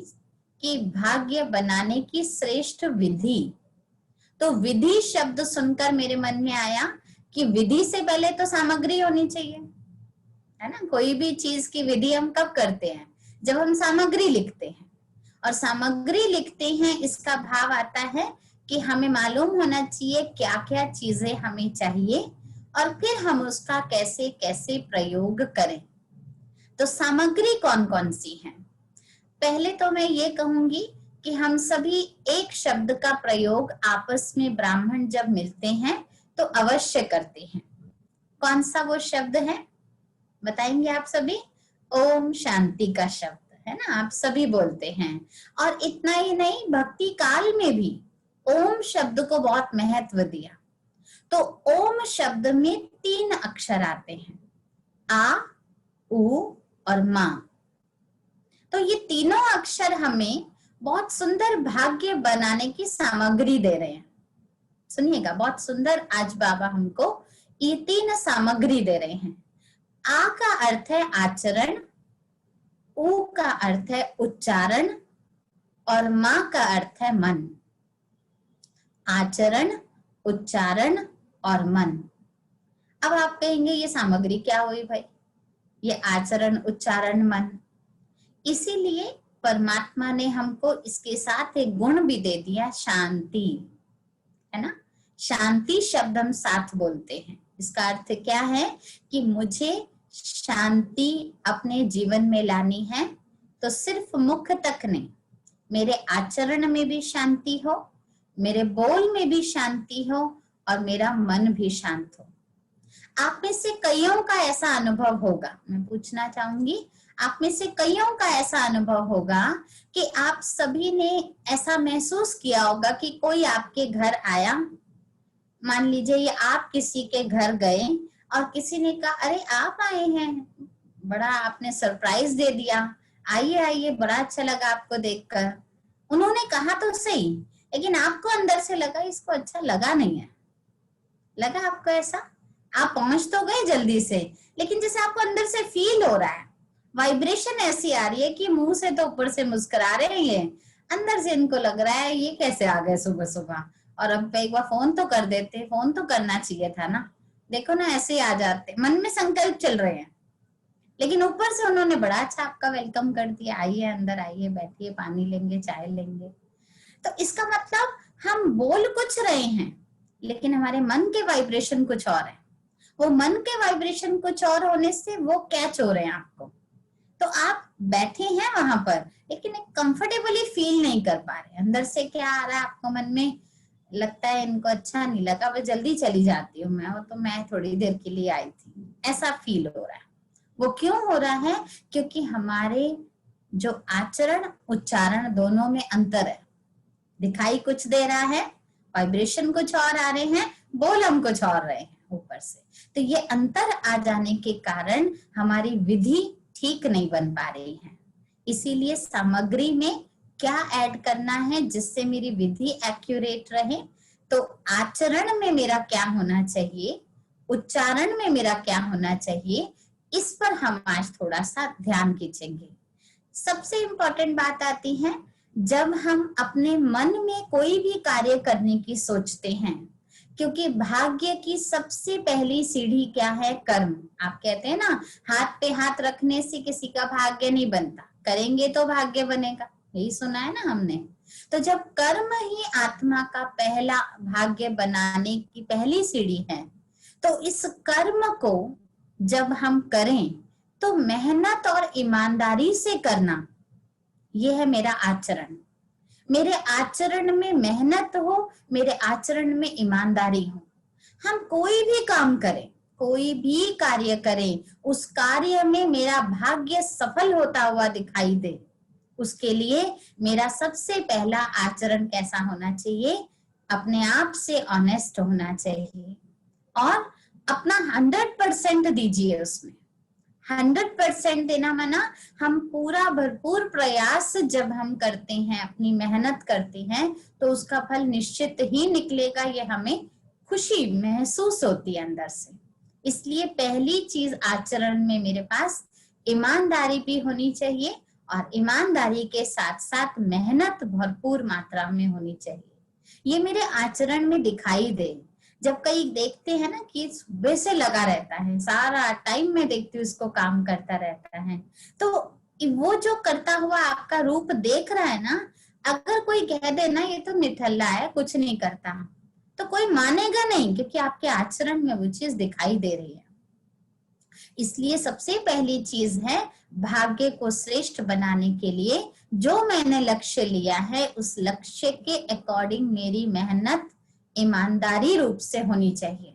Speaker 1: कि भाग्य बनाने की श्रेष्ठ विधि, तो विधि शब्द सुनकर मेरे मन में आया कि विधि से पहले तो सामग्री होनी चाहिए, है ना। कोई भी चीज की विधि हम कब करते हैं? जब हम सामग्री लिखते हैं, और सामग्री लिखते हैं इसका भाव आता है कि हमें मालूम होना चाहिए क्या क्या चीजें हमें चाहिए और फिर हम उसका कैसे कैसे प्रयोग करें। तो सामग्री कौन कौन सी है? पहले तो मैं ये कहूंगी कि हम सभी एक शब्द का प्रयोग आपस में ब्राह्मण जब मिलते हैं तो अवश्य करते हैं। कौन सा वो शब्द है बताएंगे आप सभी? ओम शांति का शब्द है ना, आप सभी बोलते हैं। और इतना ही नहीं, भक्ति काल में भी ओम शब्द को बहुत महत्व दिया। तो ओम शब्द में 3 अक्षर आते हैं, आ, उ और मा। तो ये तीनों अक्षर हमें बहुत सुंदर भाग्य बनाने की सामग्री दे रहे हैं। सुनिएगा, बहुत सुंदर आज बाबा हमको ये 3 सामग्री दे रहे हैं। आ का अर्थ है आचरण, उ का अर्थ है उच्चारण और मा का अर्थ है मन। आचरण, उच्चारण और मन। अब आप कहेंगे ये सामग्री क्या हुई भाई? ये आचरण, उच्चारण, मन। इसीलिए परमात्मा ने हमको इसके साथ एक गुण भी दे दिया, शांति, है ना। शांति शब्द हम साथ बोलते हैं। इसका अर्थ क्या है कि मुझे शांति अपने जीवन में लानी है, तो सिर्फ मुख तक नहीं, मेरे आचरण में भी शांति हो, मेरे बोल में भी शांति हो और मेरा मन भी शांत हो। आप में से कईयों का ऐसा अनुभव होगा, मैं पूछना चाहूंगी, आप में से कईयों का ऐसा अनुभव होगा कि आप सभी ने ऐसा महसूस किया होगा कि कोई आपके घर आया, मान लीजिए ये आप किसी के घर गए और किसी ने कहा अरे आप आए हैं, बड़ा आपने सरप्राइज दे दिया, आइए आइए, बड़ा अच्छा लगा आपको देखकर। उन्होंने कहा तो सही, लेकिन आपको अंदर से लगा इसको अच्छा लगा नहीं है। लगा आपको ऐसा? आप पहुंच तो गए जल्दी से, लेकिन जैसे आपको अंदर से फील हो रहा है, वाइब्रेशन ऐसी आ रही है कि मुंह से तो ऊपर से मुस्कुरा रहे हैं, अंदर से इनको लग रहा है ये कैसे आ गए सुबह सुबह, और अब एक बार फोन तो कर देते, फोन तो करना चाहिए था ना, देखो ना ऐसे ही आ जाते। मन में संकल्प चल रहे हैं, लेकिन ऊपर से उन्होंने बड़ा अच्छा आपका वेलकम कर दिया, आइए अंदर आइए, बैठिए, पानी लेंगे, चाय लेंगे। तो इसका मतलब हम बोल कुछ रहे हैं, लेकिन हमारे मन के वाइब्रेशन कुछ और है। वो मन के वाइब्रेशन कुछ और होने से वो कैच हो रहे हैं आपको। तो आप बैठे हैं वहां पर, लेकिन एक कंफर्टेबली फील नहीं कर पा रहे। अंदर से क्या आ रहा है आपको मन में, लगता है इनको अच्छा नहीं लगा, मैं जल्दी चली जाती हूँ, मैं तो मैं थोड़ी देर के लिए आई थी, ऐसा फील हो रहा है। वो क्यों हो रहा है? क्योंकि हमारे जो आचरण उच्चारण दोनों में अंतर है। दिखाई कुछ दे रहा है, वाइब्रेशन कुछ और आ रहे हैं, बोल हम कुछ और रहे हैं ऊपर से। तो ये अंतर आ जाने के कारण हमारी विधि ठीक नहीं बन पा रही है। इसीलिए सामग्री में क्या ऐड करना है जिससे मेरी विधि एक्यूरेट रहे। तो आचरण में मेरा क्या होना चाहिए, उच्चारण में मेरा क्या होना चाहिए, इस पर हम आज थोड़ा सा ध्यान खींचेंगे। सबसे इंपॉर्टेंट बात आती है जब हम अपने मन में कोई भी कार्य करने की सोचते हैं, क्योंकि भाग्य की सबसे पहली सीढ़ी क्या है? कर्म। आप कहते हैं ना, हाथ पे हाथ रखने से किसी का भाग्य नहीं बनता, करेंगे तो भाग्य बनेगा, यही सुना है ना हमने। तो जब कर्म ही आत्मा का पहला भाग्य बनाने की पहली सीढ़ी है, तो इस कर्म को जब हम करें तो मेहनत और ईमानदारी से करना, यह है मेरा आचरण। मेरे आचरण में मेहनत हो, मेरे आचरण में ईमानदारी हो। हम कोई भी काम करें, कोई भी कार्य करें, उस कार्य में मेरा भाग्य सफल होता हुआ दिखाई दे, उसके लिए मेरा सबसे पहला आचरण कैसा होना चाहिए? अपने आप से ऑनेस्ट होना चाहिए और अपना 100% दीजिए उसमें। 100% देना माना हम पूरा भरपूर प्रयास जब हम करते हैं, अपनी मेहनत करते हैं, तो उसका फल निश्चित ही निकलेगा, ये हमें खुशी महसूस होती है अंदर से। इसलिए पहली चीज आचरण में मेरे पास ईमानदारी भी होनी चाहिए और ईमानदारी के साथ साथ मेहनत भरपूर मात्रा में होनी चाहिए। ये मेरे आचरण में दिखाई दे। जब कई देखते हैं ना कि सुबह से लगा रहता है, सारा टाइम में देखती हूँ इसको काम करता रहता है, तो वो जो करता हुआ आपका रूप देख रहा है ना, अगर कोई कह दे ना ये तो निठल्ला है, कुछ नहीं करता, तो कोई मानेगा नहीं, क्योंकि आपके आचरण में वो चीज दिखाई दे रही है। इसलिए सबसे पहली चीज है भाग्य को श्रेष्ठ बनाने के लिए जो मैंने लक्ष्य लिया है, उस लक्ष्य के अकॉर्डिंग मेरी मेहनत ईमानदारी रूप से होनी चाहिए।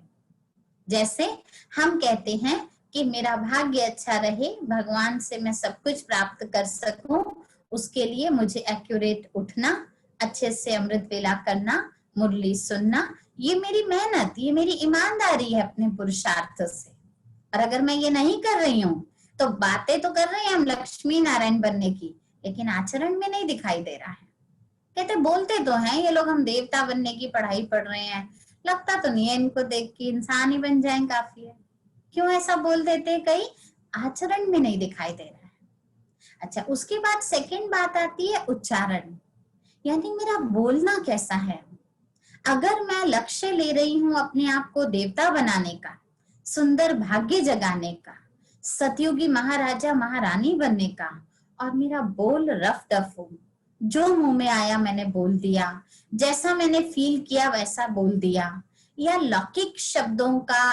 Speaker 1: जैसे हम कहते हैं कि मेरा भाग्य अच्छा रहे, भगवान से मैं सब कुछ प्राप्त कर सकूं, उसके लिए मुझे एक्यूरेट उठना, अच्छे से अमृत वेला करना, मुरली सुनना, ये मेरी मेहनत, ये मेरी ईमानदारी है अपने पुरुषार्थ से। और अगर मैं ये नहीं कर रही हूँ तो बातें तो कर रहे हैं हम लक्ष्मी नारायण बनने की, लेकिन आचरण में नहीं दिखाई दे रहा है। कहते बोलते तो हैं ये लोग हम देवता बनने की पढ़ाई पढ़ रहे हैं, लगता तो नहीं है इनको देख के इंसान ही बन जाएं काफी है। क्यों ऐसा बोल देते? कई आचरण में नहीं दिखाई दे रहा है। अच्छा, उसके बाद सेकंड बात आती है उच्चारण, यानी मेरा बोलना कैसा है। अगर मैं लक्ष्य ले रही हूँ अपने आप को देवता बनाने का, सुंदर भाग्य जगाने का, सतयुगी महाराजा महारानी बनने का, और मेरा बोल रफ टफ हो, जो मुंह में आया मैंने बोल दिया, जैसा मैंने फील किया वैसा बोल दिया, या लौकिक शब्दों का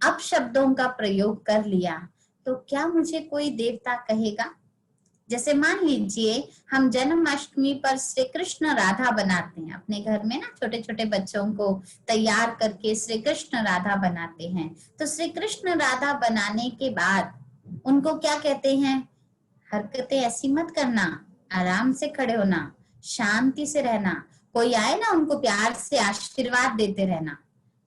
Speaker 1: अपशब्दों का प्रयोग कर लिया, तो क्या मुझे कोई देवता कहेगा? जैसे मान लीजिए हम जन्माष्टमी पर श्री कृष्ण राधा बनाते हैं अपने घर में ना, छोटे छोटे बच्चों को तैयार करके श्री कृष्ण राधा बनाते हैं। तो श्री कृष्ण राधा बनाने के बाद उनको क्या कहते हैं? हरकतें ऐसी मत करना, आराम से खड़े होना, शांति से रहना, कोई आए ना उनको प्यार से आशीर्वाद देते रहना।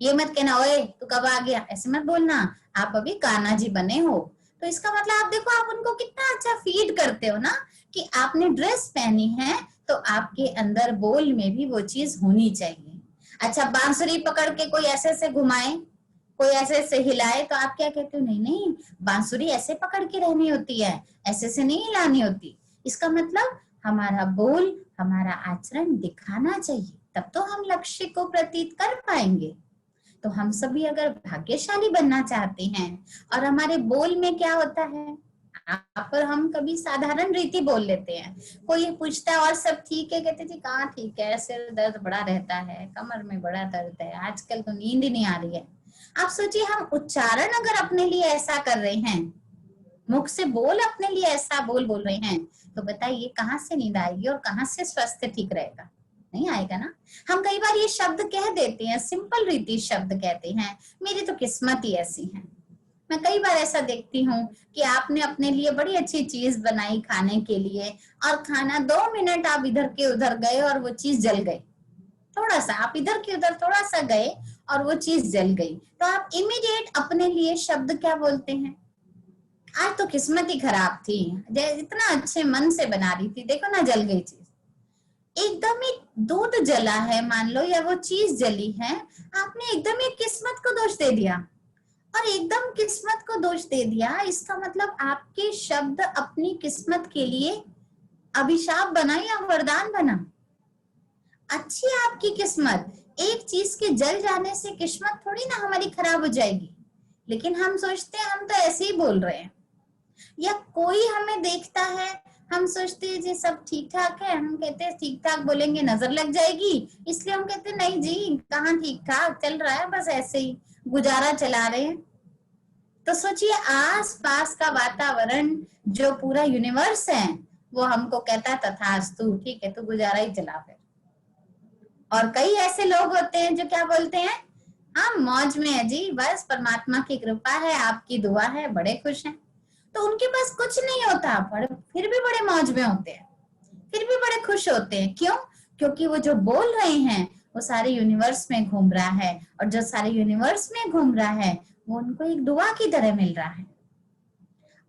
Speaker 1: ये मत कहना ओए तू कब आ गया, ऐसे मत बोलना, आप अभी कान्हा जी बने हो। तो इसका मतलब आप देखो, आप उनको कितना अच्छा फीड करते हो ना, कि आपने ड्रेस पहनी है तो आपके अंदर बोल में भी वो चीज होनी चाहिए। अच्छा, बांसुरी पकड़ के कोई ऐसे ऐसे घुमाए, कोई ऐसे ऐसे हिलाए, तो आप क्या कहते हो? नहीं नहीं, बांसुरी ऐसे पकड़ के रहनी होती है, ऐसे से नहीं हिलानी होती। इसका मतलब हमारा बोल, हमारा आचरण दिखाना चाहिए, तब तो हम लक्ष्य को प्रतीत कर पाएंगे। तो हम सभी अगर भाग्यशाली बनना चाहते हैं, और हमारे बोल में क्या होता है, आप और हम कभी साधारण रीति बोल लेते हैं। कोई पूछता है और सब ठीक है, कहते जी कहाँ ठीक है, सिर दर्द बड़ा रहता है, कमर में बड़ा दर्द है, आजकल तो नींद ही नहीं आ रही है। आप सोचिए, हम उच्चारण अगर अपने लिए ऐसा कर रहे हैं, मुख से बोल अपने लिए ऐसा बोल रहे हैं, तो बताइए कहाँ से नींद आएगी और कहाँ से स्वास्थ्य ठीक रहेगा? नहीं आएगा ना। हम कई बार ये शब्द कह देते हैं, सिंपल रीति शब्द कहते हैं, मेरी तो किस्मत ही ऐसी है। मैं कई बार ऐसा देखती हूँ कि आपने अपने लिए बड़ी अच्छी चीज बनाई खाने के लिए, और खाना 2 मिनट आप इधर के उधर गए और वो चीज जल गई। थोड़ा सा आप इधर के उधर थोड़ा सा गए और वो चीज जल गई, तो आप इमीडिएट अपने लिए शब्द क्या बोलते हैं? आज तो किस्मत ही खराब थी, इतना अच्छे मन से बना रही थी, देखो ना जल गई चीज। एकदम ही दूध जला है मान लो, या वो चीज जली है, आपने एकदम ही किस्मत को दोष दे दिया। और एकदम किस्मत को दोष दे दिया, इसका मतलब आपके शब्द अपनी किस्मत के लिए अभिशाप बना या वरदान बना? अच्छी आपकी किस्मत, एक चीज के जल जाने से किस्मत थोड़ी ना हमारी खराब हो जाएगी। लेकिन हम सोचते हैं हम तो ऐसे ही बोल रहे हैं। या कोई हमें देखता है, हम सोचते हैं जी सब ठीक ठाक है, हम कहते हैं ठीक ठाक बोलेंगे नजर लग जाएगी, इसलिए हम कहते हैं नहीं जी कहाँ ठीक ठाक चल रहा है, बस ऐसे ही गुजारा चला रहे हैं। तो सोचिए, आस पास का वातावरण, जो पूरा यूनिवर्स है, वो हमको कहता है तथास्तु, ठीक है तो गुजारा ही चला फिर। और कई ऐसे लोग होते हैं जो क्या बोलते हैं, हम मौज में है जी, बस परमात्मा की कृपा है, आपकी दुआ है, बड़े खुश हैं। तो उनके पास कुछ नहीं होता, फिर भी बड़े मौज में होते हैं, फिर भी बड़े खुश होते हैं। क्यों? क्योंकि वो जो बोल रहे हैं वो सारे यूनिवर्स में घूम रहा है, और जो सारे यूनिवर्स में घूम रहा है वो उनको एक दुआ की तरह मिल रहा है।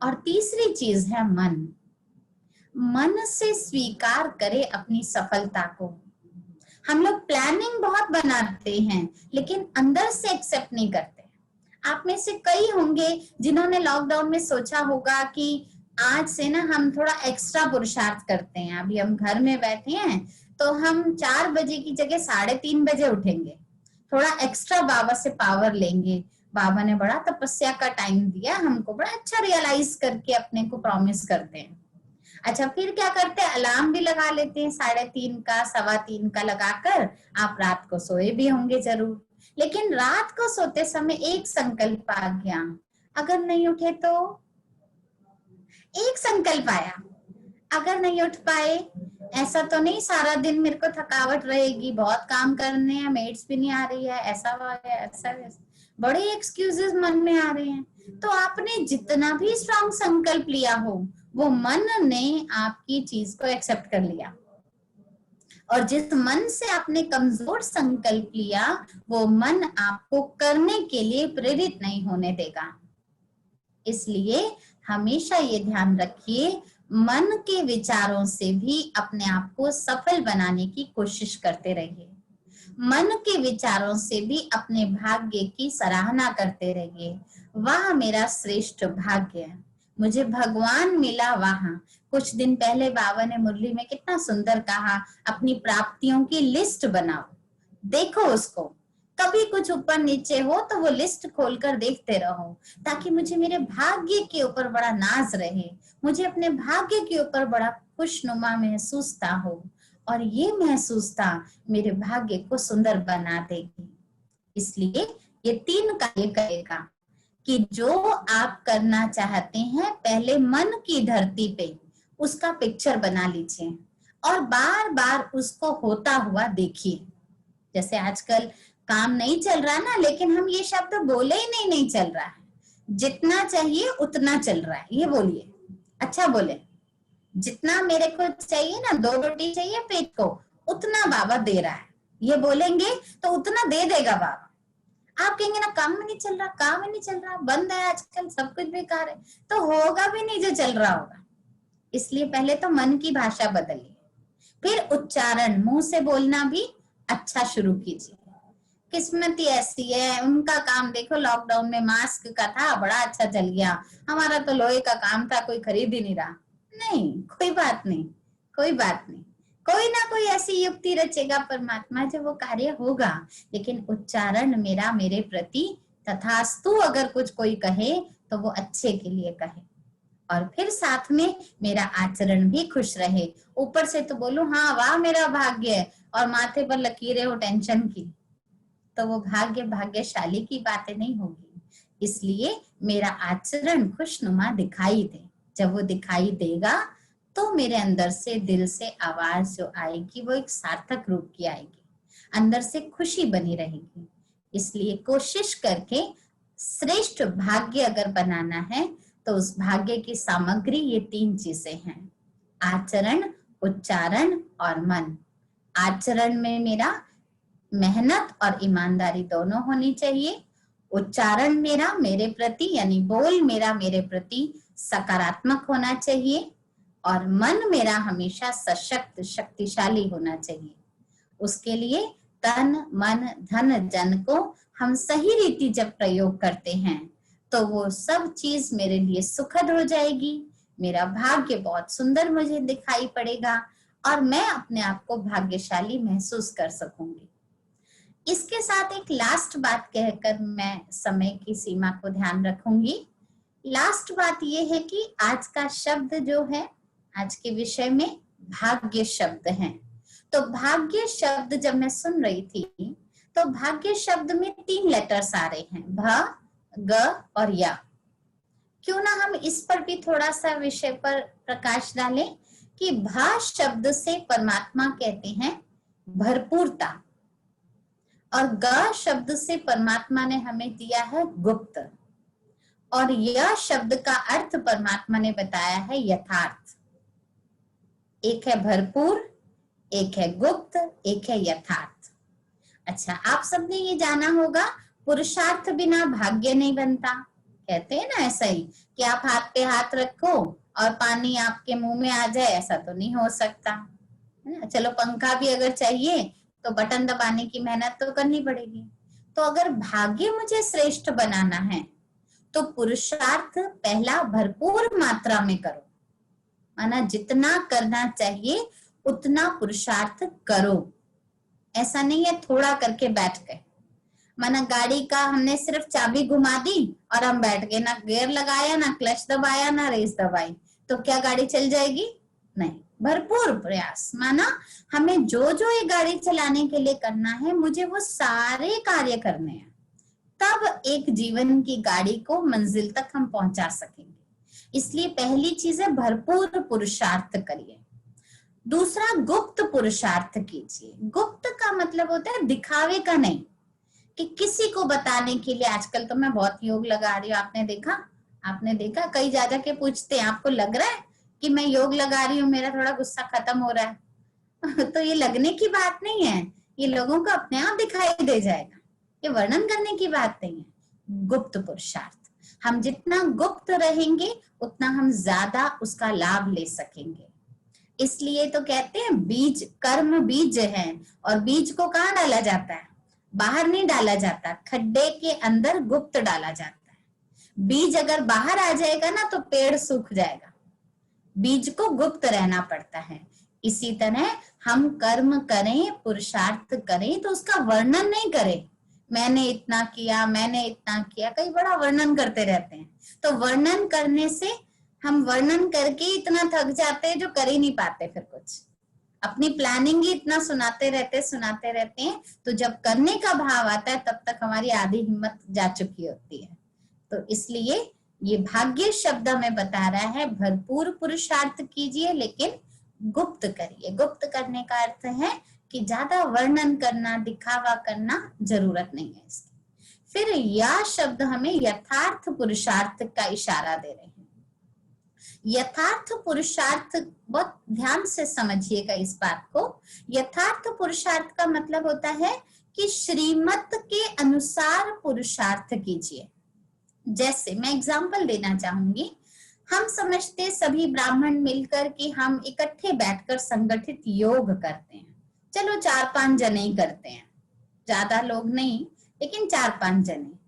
Speaker 1: और तीसरी चीज है मन। मन से स्वीकार करे अपनी सफलता को। हम लोग प्लानिंग बहुत बनाते हैं, लेकिन अंदर से एक्सेप्ट नहीं करते। आप में से कई होंगे जिन्होंने लॉकडाउन में सोचा होगा कि आज से ना हम थोड़ा एक्स्ट्रा पुरुषार्थ करते हैं। अभी हम घर में बैठे हैं तो हम 4 बजे की जगह 3:30 बजे उठेंगे, थोड़ा एक्स्ट्रा बाबा से पावर लेंगे। बाबा ने बड़ा तपस्या का टाइम दिया हमको, बड़ा अच्छा रियलाइज करके अपने को प्रॉमिस करते हैं। अच्छा, फिर क्या करते हैं, अलार्म भी लगा लेते हैं 3:30 का, 3:15 का लगाकर। आप रात को सोए भी होंगे जरूर, लेकिन रात को सोते समय एक संकल्प आ गया, अगर नहीं उठे तो। एक संकल्प आया, अगर नहीं उठ पाए, ऐसा तो नहीं सारा दिन मेरे को थकावट रहेगी, बहुत काम करने हैं, मेड्स भी नहीं आ रही है, ऐसा हुआ है, ऐसा बड़े एक्सक्यूजेस मन में आ रहे हैं। तो आपने जितना भी स्ट्रॉन्ग संकल्प लिया हो, वो मन ने आपकी चीज को एक्सेप्ट कर लिया। और जिस मन से आपने कमजोर संकल्प लिया, वो मन आपको करने के लिए प्रेरित नहीं होने देगा। इसलिए हमेशा ये ध्यान रखिए, मन के विचारों से भी अपने आप को सफल बनाने की कोशिश करते रहिए। मन के विचारों से भी अपने भाग्य की सराहना करते रहिए। वाह मेरा श्रेष्ठ भाग्य, मुझे भगवान मिला वहां। कुछ दिन पहले बाबा ने मुरली में कितना सुंदर कहा, अपनी प्राप्तियों की लिस्ट बनाओ, देखो उसको। कभी कुछ ऊपर नीचे हो तो वो लिस्ट खोलकर देखते रहो, ताकि मुझे मेरे भाग्य के ऊपर बड़ा नाज रहे, मुझे अपने भाग्य के ऊपर बड़ा खुशनुमा महसूसता हो, और ये महसूसता मेरे भाग्य को सुंदर बना देगी। इसलिए ये 3 कार्य करेगा कि जो आप करना चाहते हैं, पहले मन की धरती पे उसका पिक्चर बना लीजिए और बार बार उसको होता हुआ देखिए। जैसे आजकल काम नहीं चल रहा ना, लेकिन हम ये शब्द बोले ही नहीं चल रहा है, जितना चाहिए उतना चल रहा है, ये बोलिए। अच्छा बोले, जितना मेरे को चाहिए ना, 2 रोटी चाहिए पेट को, उतना बाबा दे रहा है, ये बोलेंगे तो उतना दे देगा बाबा। आप कहेंगे ना काम में नहीं चल रहा, काम में नहीं चल रहा, बंद है आजकल, सब कुछ बेकार है, तो होगा भी नहीं जो चल रहा होगा। इसलिए पहले तो मन की भाषा बदलिए, फिर उच्चारण मुंह से बोलना भी अच्छा शुरू कीजिए। किस्मत ही ऐसी है, उनका काम देखो लॉकडाउन में मास्क का था, बड़ा अच्छा चल गया, हमारा तो लोहे का काम था, कोई खरीद ही नहीं रहा। नहीं, कोई बात नहीं, कोई बात नहीं, कोई ना कोई ऐसी युक्ति रचेगा परमात्मा जो वो कार्य होगा। लेकिन उच्चारण मेरा मेरे प्रति तथास्तु अगर कुछ कोई कहे तो वो अच्छे के लिए कहे, और फिर साथ में मेरा आचरण भी खुश रहे। ऊपर से तो बोलूं हाँ वाह मेरा भाग्य है, और माथे पर लकीरें हो टेंशन की, तो वो भाग्य भाग्यशाली की बातें नहीं होगी। इसलिए मेरा आचरण खुशनुमा दिखाई दे। जब वो दिखाई देगा तो मेरे अंदर से, दिल से आवाज जो आएगी वो एक सार्थक रूप की आएगी, अंदर से खुशी बनी रहेगी। इसलिए कोशिश करके श्रेष्ठ भाग्य अगर बनाना है तो उस भाग्य की सामग्री ये 3 चीजें हैं, आचरण, उच्चारण और मन। आचरण में मेरा मेहनत और ईमानदारी दोनों होनी चाहिए। उच्चारण मेरा मेरे प्रति, यानी बोल मेरा मेरे प्रति सकारात्मक होना चाहिए, और मन मेरा हमेशा सशक्त शक्तिशाली होना चाहिए। उसके लिए तन मन धन जन को हम सही रीति जब प्रयोग करते हैं तो वो सब चीज मेरे लिए सुखद हो जाएगी, मेरा भाग्य बहुत सुंदर मुझे दिखाई पड़ेगा और मैं अपने आप को भाग्यशाली महसूस कर सकूंगी। इसके साथ एक लास्ट बात कहकर मैं समय की सीमा को ध्यान रखूंगी। लास्ट बात यह है कि आज का शब्द जो है, आज के विषय में भाग्य शब्द है। तो भाग्य शब्द जब मैं सुन रही थी तो भाग्य शब्द में 3 लेटर्स आ रहे हैं, भ, ग और य। क्यों ना हम इस पर भी थोड़ा सा विषय पर प्रकाश डालें कि भा शब्द से परमात्मा कहते हैं भरपूरता, और ग शब्द से परमात्मा ने हमें दिया है गुप्त, और यह शब्द का अर्थ परमात्मा ने बताया है यथार्थ। एक है भरपूर, एक है गुप्त, एक है यथार्थ। अच्छा, आप सबने ये जाना होगा पुरुषार्थ बिना भाग्य नहीं बनता। कहते हैं ना ऐसा ही कि आप हाथ पे हाथ रखो और पानी आपके मुंह में आ जाए, ऐसा तो नहीं हो सकता है ना। चलो पंखा भी अगर चाहिए तो बटन दबाने की मेहनत तो करनी पड़ेगी। तो अगर भाग्य मुझे श्रेष्ठ बनाना है तो पुरुषार्थ पहला भरपूर मात्रा में करो, माना जितना करना चाहिए उतना पुरुषार्थ करो। ऐसा नहीं है थोड़ा करके बैठ गए, माना गाड़ी का हमने सिर्फ चाबी घुमा दी और हम बैठ गए, ना गियर लगाया, ना क्लच दबाया, ना रेस दबाई, तो क्या गाड़ी चल जाएगी? नहीं, भरपूर प्रयास, माना हमें जो जो ये गाड़ी चलाने के लिए करना है मुझे वो सारे कार्य करने हैं, तब एक जीवन की गाड़ी को मंजिल तक हम पहुंचा सकेंगे। इसलिए पहली चीज है भरपूर पुरुषार्थ करिए। दूसरा गुप्त पुरुषार्थ कीजिए। गुप्त का मतलब होता है दिखावे का नहीं, कि किसी को बताने के लिए। आजकल तो मैं बहुत योग लगा रही हूँ, आपने देखा कई जा के पूछते हैं आपको लग रहा है कि मैं योग लगा रही हूँ, मेरा थोड़ा गुस्सा खत्म हो रहा है तो ये लगने की बात नहीं है, ये लोगों को अपने आप दिखाई दे जाएगा, ये वर्णन करने की बात नहीं है। गुप्त पुरुषार्थ, हम जितना गुप्त रहेंगे उतना हम ज्यादा उसका लाभ ले सकेंगे। इसलिए तो कहते हैं बीज, कर्म बीज है, और बीज को कहाँ डाला जाता है? बाहर नहीं डाला जाता, खड्डे के अंदर गुप्त डाला जाता है। बीज अगर बाहर आ जाएगा ना तो पेड़ सूख जाएगा, बीज को गुप्त रहना पड़ता है। इसी तरह हम कर्म करें, पुरुषार्थ करें तो उसका वर्णन नहीं करें, मैंने इतना किया, मैंने इतना किया, कई बड़ा वर्णन करते रहते हैं। तो वर्णन करने से हम वर्णन करके इतना थक जाते हैं जो कर ही नहीं पाते, फिर कुछ अपनी प्लानिंग ही इतना सुनाते रहते हैं, तो जब करने का भाव आता है तब तक हमारी आधी हिम्मत जा चुकी होती है। तो इसलिए ये भाग्य शब्द हमें बता रहा है भरपूर पुरुषार्थ कीजिए, लेकिन गुप्त करिए। गुप्त करने का अर्थ है कि ज्यादा वर्णन करना, दिखावा करना जरूरत नहीं है इसकी। फिर यह शब्द हमें यथार्थ पुरुषार्थ का इशारा दे रहे हैं। यथार्थ पुरुषार्थ, बहुत ध्यान से समझिएगा इस बात को। यथार्थ पुरुषार्थ का मतलब होता है कि श्रीमत के अनुसार पुरुषार्थ कीजिए। जैसे मैं एग्जांपल देना चाहूंगी, हम समझते सभी ब्राह्मण मिलकर कि हम इकट्ठे बैठकर संगठित योग करते हैं। चलो 4-5 जने ही करते हैं, ज्यादा लोग नहीं, लेकिन 4-5 जने।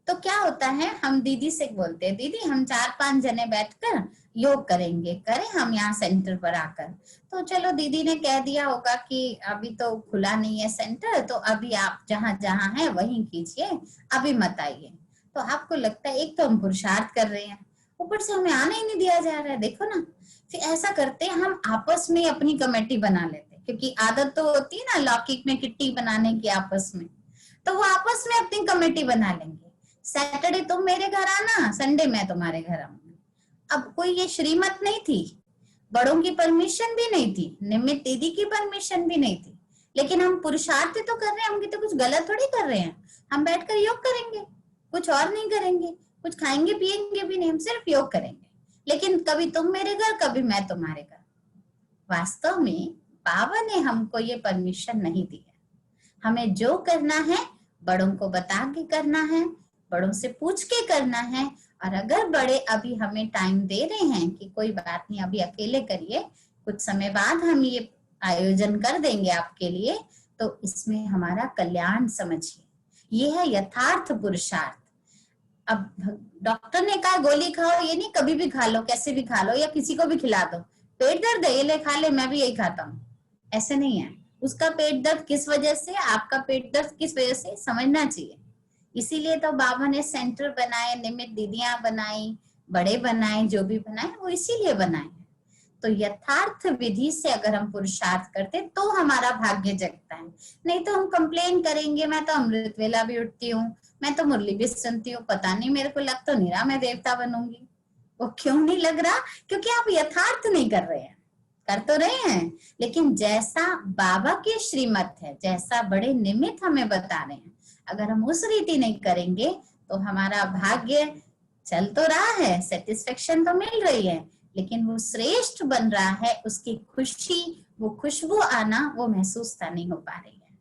Speaker 1: तो क्या होता है, हम दीदी से बोलते हैं, दीदी हम 4-5 जने बैठकर योग करेंगे, करें हम यहाँ सेंटर पर आकर। तो चलो दीदी ने कह दिया होगा कि अभी तो खुला नहीं है सेंटर, तो अभी आप जहाँ जहाँ है वहीं कीजिए, अभी मत आइए। तो आपको लगता है एक तो हम पुरुषार्थ कर रहे हैं, ऊपर से हमें आने ही नहीं दिया जा रहा है, देखो ना। फिर ऐसा करते हैं, हम आपस में अपनी कमेटी बना लेते हैं, क्योंकि आदत तो होती है ना लौकिक में किट्टी बनाने की आपस में। तो वो आपस में अपनी कमेटी बना लेंगे, सैटरडे तुम मेरे घर आना, संडे मैं तुम्हारे घर आऊंगी। अब कोई ये श्रीमत नहीं थी, बड़ों की परमिशन भी नहीं थी, निमित दीदी की परमिशन भी नहीं थी, लेकिन हम पुरुषार्थ तो कर रहे हैं, हम तो कुछ गलत थोड़ी कर रहे हैं। हम बैठकर योग करेंगे, कुछ और नहीं करेंगे, कुछ खाएंगे पिएंगे भी नहीं, हम सिर्फ योग करेंगे। लेकिन कभी तुम मेरे घर, कभी मैं तुम्हारे घर। वास्तव में बाबा ने हमको ये परमिशन नहीं दी है। हमें जो करना है बड़ों को बता के करना है, बड़ों से पूछ के करना है। और अगर बड़े अभी हमें टाइम दे रहे हैं कि कोई बात नहीं अभी अकेले करिए, कुछ समय बाद हम ये आयोजन कर देंगे आपके लिए, तो इसमें हमारा कल्याण समझिए। ये है यथार्थ पुरुषार्थ। अब डॉक्टर ने कहा गोली खाओ, ये नहीं कभी भी खा लो, कैसे भी खा लो, या किसी को भी खिला दो, पेट दर्द है ये ले खा ले, मैं भी यही खाता हूँ, ऐसे नहीं है। उसका पेट दर्द किस वजह से, आपका पेट दर्द किस वजह से, समझना चाहिए। इसीलिए तो बाबा ने सेंटर बनाए, निमित दीदियां बनाई, बड़े बनाए, जो भी बनाए वो इसीलिए बनाए। तो यथार्थ विधि से अगर हम पुरुषार्थ करते तो हमारा भाग्य जगता है। नहीं तो हम कंप्लेन करेंगे, मैं तो अमृत वेला भी उठती हूँ, मैं तो मुरली भी सुनती हूँ, पता नहीं मेरे को लग तो नहीं रहा मैं देवता बनूंगी। वो क्यों नहीं लग रहा? क्योंकि आप यथार्थ नहीं कर रहे हैं। कर तो रहे हैं, लेकिन जैसा बाबा की श्रीमत है, जैसा बड़े निमित्त हमें बता रहे हैं, अगर हम उस रीति नहीं करेंगे तो हमारा भाग्य चल तो रहा है, सेटिस्फेक्शन तो मिल रही है, लेकिन वो श्रेष्ठ बन रहा है, उसकी खुशी, वो खुशबू आना, वो महसूस नहीं हो पा रही है।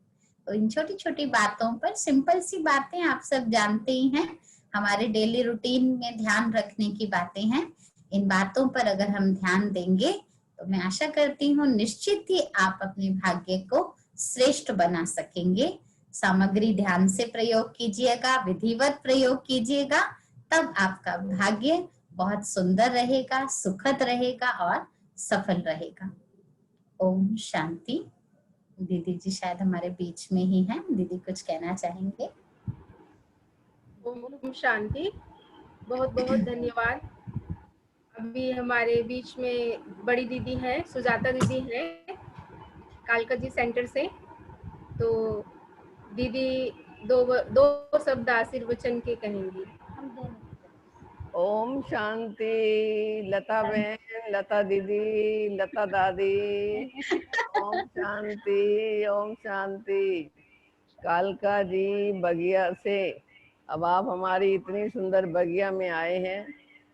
Speaker 1: तो इन छोटी छोटी बातों पर, सिंपल सी बातें आप सब जानते ही हैं, हमारे डेली रूटीन में ध्यान रखने की बातें हैं। इन बातों पर अगर हम ध्यान देंगे तो मैं आशा करती हूँ निश्चित ही आप अपने भाग्य को श्रेष्ठ बना सकेंगे। सामग्री ध्यान से प्रयोग कीजिएगा, विधिवत प्रयोग कीजिएगा, तब आपका भाग्य बहुत सुंदर रहेगा, सुखद रहेगा और सफल रहेगा। ओम शांति। दीदी जी शायद हमारे बीच में ही हैं, दीदी कुछ कहना चाहेंगे?
Speaker 2: ओम शांति। बहुत बहुत धन्यवाद। अभी हमारे बीच में बड़ी दीदी है, सुजाता दीदी है, कालका जी सेंटर से। तो दीदी दो शब्द आशीर्वचन के कहेंगी।
Speaker 3: ओम शांति। लता बहन, लता दीदी, लता दादी, ओम शांति, ओम शांति। कालका जी बगिया से अब आप हमारी इतनी सुंदर बगिया में आए हैं।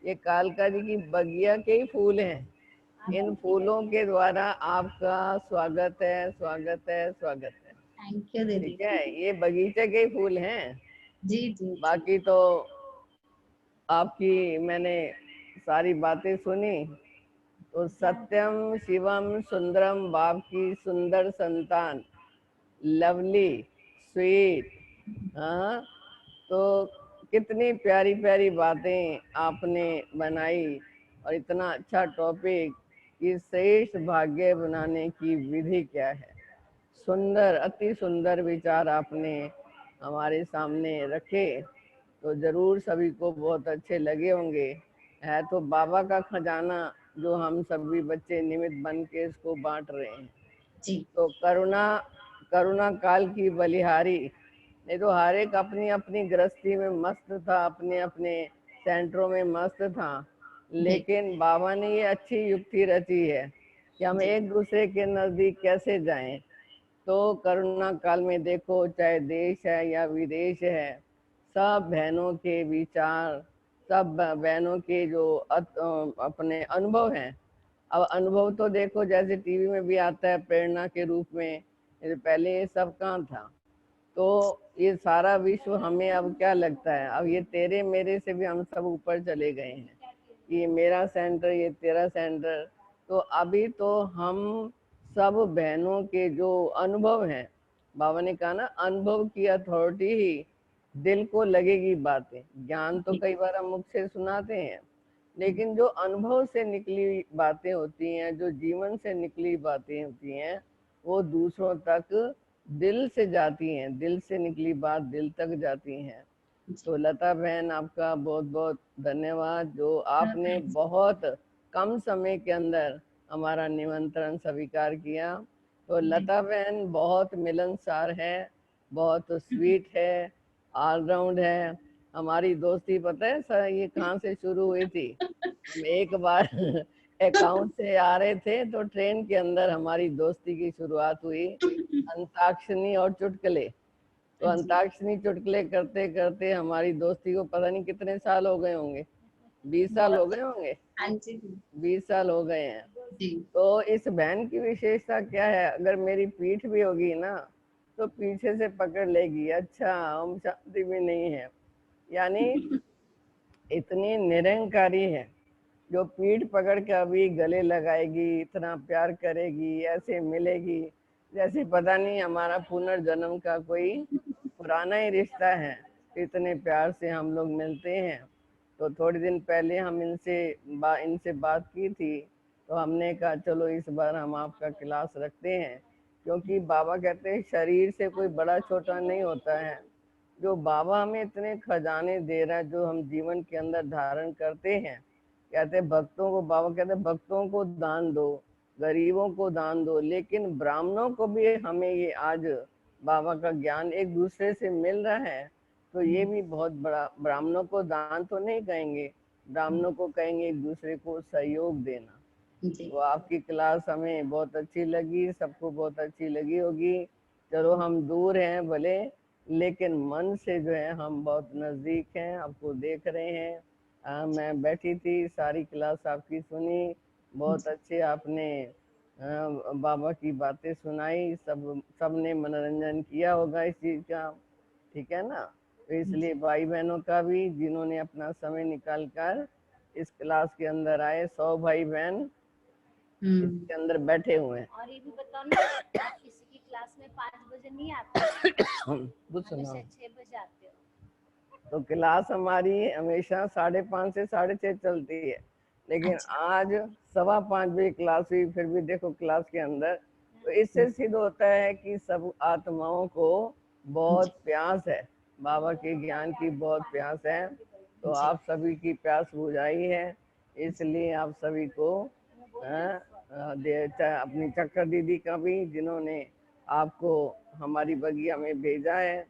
Speaker 3: ये कालका जी की बगिया के ही फूल हैं। इन फूलों के द्वारा आपका स्वागत है, स्वागत है, स्वागत है।
Speaker 1: थैंक यू दीदी।
Speaker 3: ठीक है, ये बगीचे के ही फूल हैं।
Speaker 1: जी।
Speaker 3: बाकी तो आपकी मैंने सारी बातें सुनी। तो सत्यम शिवम सुंदरम, बाप की सुंदर संतान, लवली स्वीट। हाँ, तो कितनी प्यारी प्यारी बातें आपने बनाई, और इतना अच्छा टॉपिक कि श्रेष्ठ भाग्य बनाने की विधि क्या है। सुंदर, अति सुंदर विचार आपने हमारे सामने रखे। तो जरूर सभी को बहुत अच्छे लगे होंगे। है तो बाबा का खजाना जो हम सभी बच्चे निमित्त बन के इसको बांट रहे हैं
Speaker 1: जी।
Speaker 3: तो करुणा काल की बलिहारी। नहीं तो हर एक अपनी अपनी गृहस्थी में मस्त था, अपने अपने सेंटरों में मस्त था, लेकिन बाबा ने ये अच्छी युक्ति रची है कि हम एक दूसरे के नजदीक कैसे जाएं। तो करोना काल में देखो, चाहे देश है या विदेश है, सब बहनों के विचार, सब बहनों के जो अपने अनुभव हैं। अब अनुभव तो देखो जैसे टीवी में भी आता है प्रेरणा के रूप में, पहले ये सब कहाँ था। तो ये सारा विश्व हमें अब क्या लगता है, अब ये तेरे मेरे से भी हम सब ऊपर चले गए हैं। ये मेरा सेंटर, ये तेरा सेंटर। तो अभी तो हम सब बहनों के जो अनुभव हैं, बाबा ने कहा ना, अनुभव की अथॉरिटी ही दिल को लगेगी बातें। ज्ञान तो कई बार हम मुख से सुनाते हैं, लेकिन जो अनुभव से निकली बातें होती हैं, जो जीवन से निकली बातें होती हैं, वो दूसरों तक दिल से जाती हैं। दिल से निकली बात दिल तक जाती हैं। तो लता बहन, आपका बहुत बहुत धन्यवाद, जो आपने बहुत कम समय के अंदर हमारा निमंत्रण स्वीकार किया। तो लता बहन बहुत मिलनसार है, बहुत स्वीट है, ऑलराउंड है। हमारी दोस्ती पता है सर ये कहाँ से शुरू हुई थी? हम एक बार अकाउंट से आ रहे थे, तो ट्रेन के अंदर हमारी दोस्ती की शुरुआत हुई, अंताक्षरी और चुटकुले। तो अंताक्षरी चुटकुले करते करते हमारी दोस्ती को पता नहीं कितने साल हो गए होंगे, 20 साल हो गए होंगे, 20 साल हो गए हैं। तो इस बहन की विशेषता क्या है, अगर मेरी पीठ भी होगी ना तो पीछे से पकड़ लेगी, अच्छा ओम शांति भी नहीं है, यानी इतनी निरंकारी है, जो पीठ पकड़ के अभी गले लगाएगी, इतना प्यार करेगी, ऐसे मिलेगी जैसे पता नहीं हमारा पुनर्जन्म का कोई पुराना ही रिश्ता है। इतने प्यार से हम लोग मिलते हैं। तो थोड़े दिन पहले हम इनसे बात की थी, तो हमने कहा चलो इस बार हम आपका क्लास रखते हैं, क्योंकि बाबा कहते हैं शरीर से कोई बड़ा छोटा नहीं होता है। जो बाबा हमें इतने खजाने दे रहा है, जो हम जीवन के अंदर धारण करते हैं, कहते हैं भक्तों को, बाबा कहते हैं भक्तों को दान दो, गरीबों को दान दो, लेकिन ब्राह्मणों को भी हमें ये आज बाबा का ज्ञान एक दूसरे से मिल रहा है। तो ये भी बहुत बड़ा, ब्राह्मणों को दान तो नहीं कहेंगे, ब्राह्मणों को कहेंगे एक दूसरे को सहयोग देना। तो आपकी क्लास हमें बहुत अच्छी लगी, सबको बहुत अच्छी लगी होगी। चलो हम दूर हैं भले, लेकिन मन से जो है हम बहुत नजदीक हैं, आपको देख रहे हैं। मैं बैठी थी, सारी क्लास आपकी सुनी, बहुत अच्छे आपने बाबा की बातें सुनाई, सबने मनोरंजन किया होगा इस चीज का, ठीक है ना। तो इसलिए भाई बहनों का भी, जिन्होंने अपना समय निकाल कर इस क्लास के अंदर आए, 100 भाई बहन इसके अंदर बैठे हुए हैं।
Speaker 4: और ये भी बताओ ना, आप किसी की क्लास में 5 बजे नहीं आते, हमेशा 6 बजे आते हो।
Speaker 3: तो क्लास हमारी हमेशा 5:30 से 6:30 चलती है, लेकिन आज 5:15 बजे क्लास हुई, फिर भी देखो क्लास के अंदर। तो इससे सिद्ध होता है कि सब आत्माओं को बहुत प्यास है, बाबा के ज्ञान की बहुत प्यास है। तो आप सभी की प्यास बुझाई है, इसलिए आप सभी को अपनी चक्कर दीदी का भी, जिन्होंने आपको हमारी बगिया में भेजा है,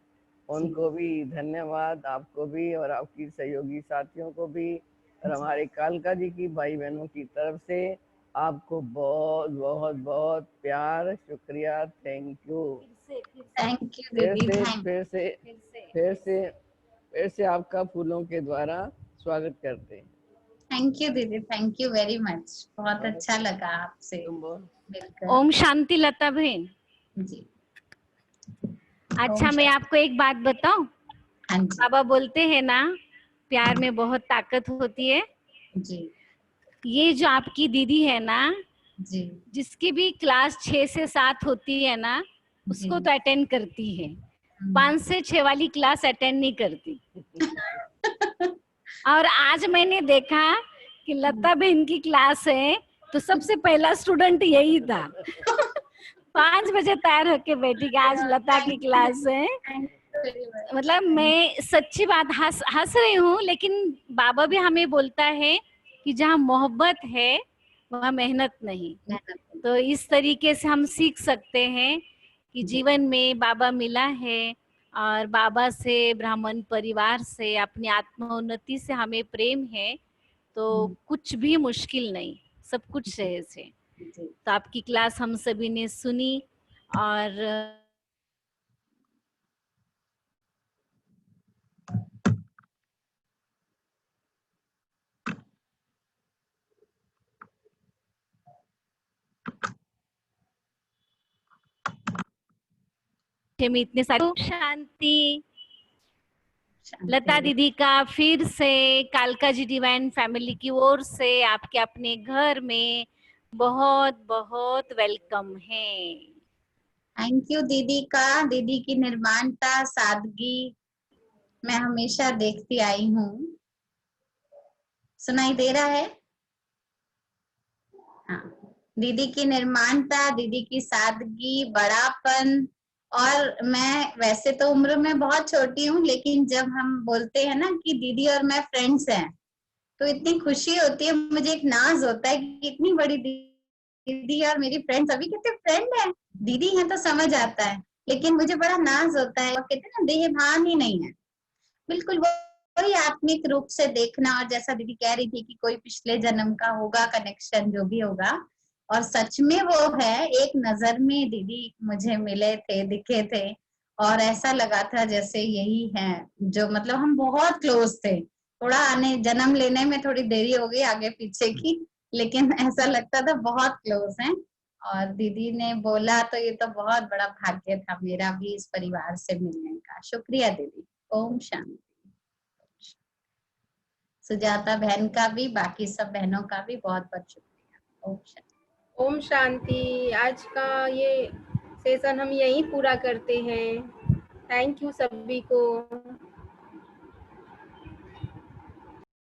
Speaker 3: उनको भी धन्यवाद, आपको भी और आपकी सहयोगी साथियों को भी, और हमारे कालका जी की भाई बहनों की तरफ से आपको बहुत बहुत बहुत प्यार, शुक्रिया, थैंक यू।
Speaker 1: थैंक यू दीदी,
Speaker 3: फिर से आपका फूलों के द्वारा स्वागत करते हैं।
Speaker 1: थैंक यू दीदी, थैंक यू वेरी मच, बहुत अच्छा लगा आपसे मिलकर।
Speaker 4: ओम शांति लता बहन
Speaker 1: जी।
Speaker 4: अच्छा, मैं आपको एक बात बताऊं, बाबा बोलते हैं ना, प्यार में बहुत ताकत होती है
Speaker 1: जी।
Speaker 4: ये जो आपकी दीदी है ना
Speaker 1: जी,
Speaker 4: जिसकी भी क्लास 6 से 7 होती है ना, उसको तो अटेंड करती है, 5 से 6 वाली क्लास अटेंड नहीं करती। और आज मैंने देखा कि लता बहन की क्लास है, तो सबसे पहला स्टूडेंट यही था। 5 बजे तैयार होके बैठी कि आज लता की क्लास है। मतलब मैं सच्ची बात हंस रही हूँ, लेकिन बाबा भी हमें बोलता है कि जहाँ मोहब्बत है वहाँ मेहनत नहीं। तो इस तरीके से हम सीख सकते हैं कि जीवन में बाबा मिला है और बाबा से, ब्राह्मण परिवार से, अपनी आत्मोन्नति से हमें प्रेम है, तो कुछ भी मुश्किल नहीं, सब कुछ सहज है।
Speaker 1: जी
Speaker 4: तो आपकी क्लास हम सभी ने सुनी और में इतने सारे शांति। लता दीदी का फिर से कालका जी डिवाइन फैमिली की ओर से आपके अपने घर में बहुत बहुत वेलकम है।
Speaker 1: थैंक यू दीदी का। दीदी की निर्माणता, सादगी मैं हमेशा देखती आई हूँ। सुनाई दे रहा है? हाँ, दीदी की निर्माणता, दीदी की सादगी, बड़ापन। और मैं वैसे तो उम्र में बहुत छोटी हूँ, लेकिन जब हम बोलते हैं ना कि दीदी और मैं फ्रेंड्स हैं, तो इतनी खुशी होती है, मुझे एक नाज होता है कि इतनी बड़ी दीदी और मेरी फ्रेंड्स अभी कितने फ्रेंड हैं। दीदी हैं तो समझ आता है, लेकिन मुझे बड़ा नाज होता है। और कहते हैं ना, देह भान ही नहीं है, बिल्कुल वही आत्मिक रूप से देखना। और जैसा दीदी कह रही थी कि कोई पिछले जन्म का होगा कनेक्शन, जो भी होगा, और सच में वो है। एक नजर में दीदी मुझे मिले थे, दिखे थे, और ऐसा लगा था जैसे यही है, जो मतलब हम बहुत क्लोज थे। थोड़ा आने जन्म लेने में थोड़ी देरी हो गई आगे पीछे की, लेकिन ऐसा लगता था बहुत क्लोज हैं। और दीदी ने बोला तो ये तो बहुत बड़ा भाग्य था मेरा भी इस परिवार से मिलने का। शुक्रिया दीदी। ओम शांति। सुजाता बहन का भी, बाकी सब बहनों का भी बहुत बहुत शुक्रिया। ओम शांति।
Speaker 2: ओम शांति। आज का ये सेशन हम यहीं पूरा करते हैं। थैंक यू सभी को।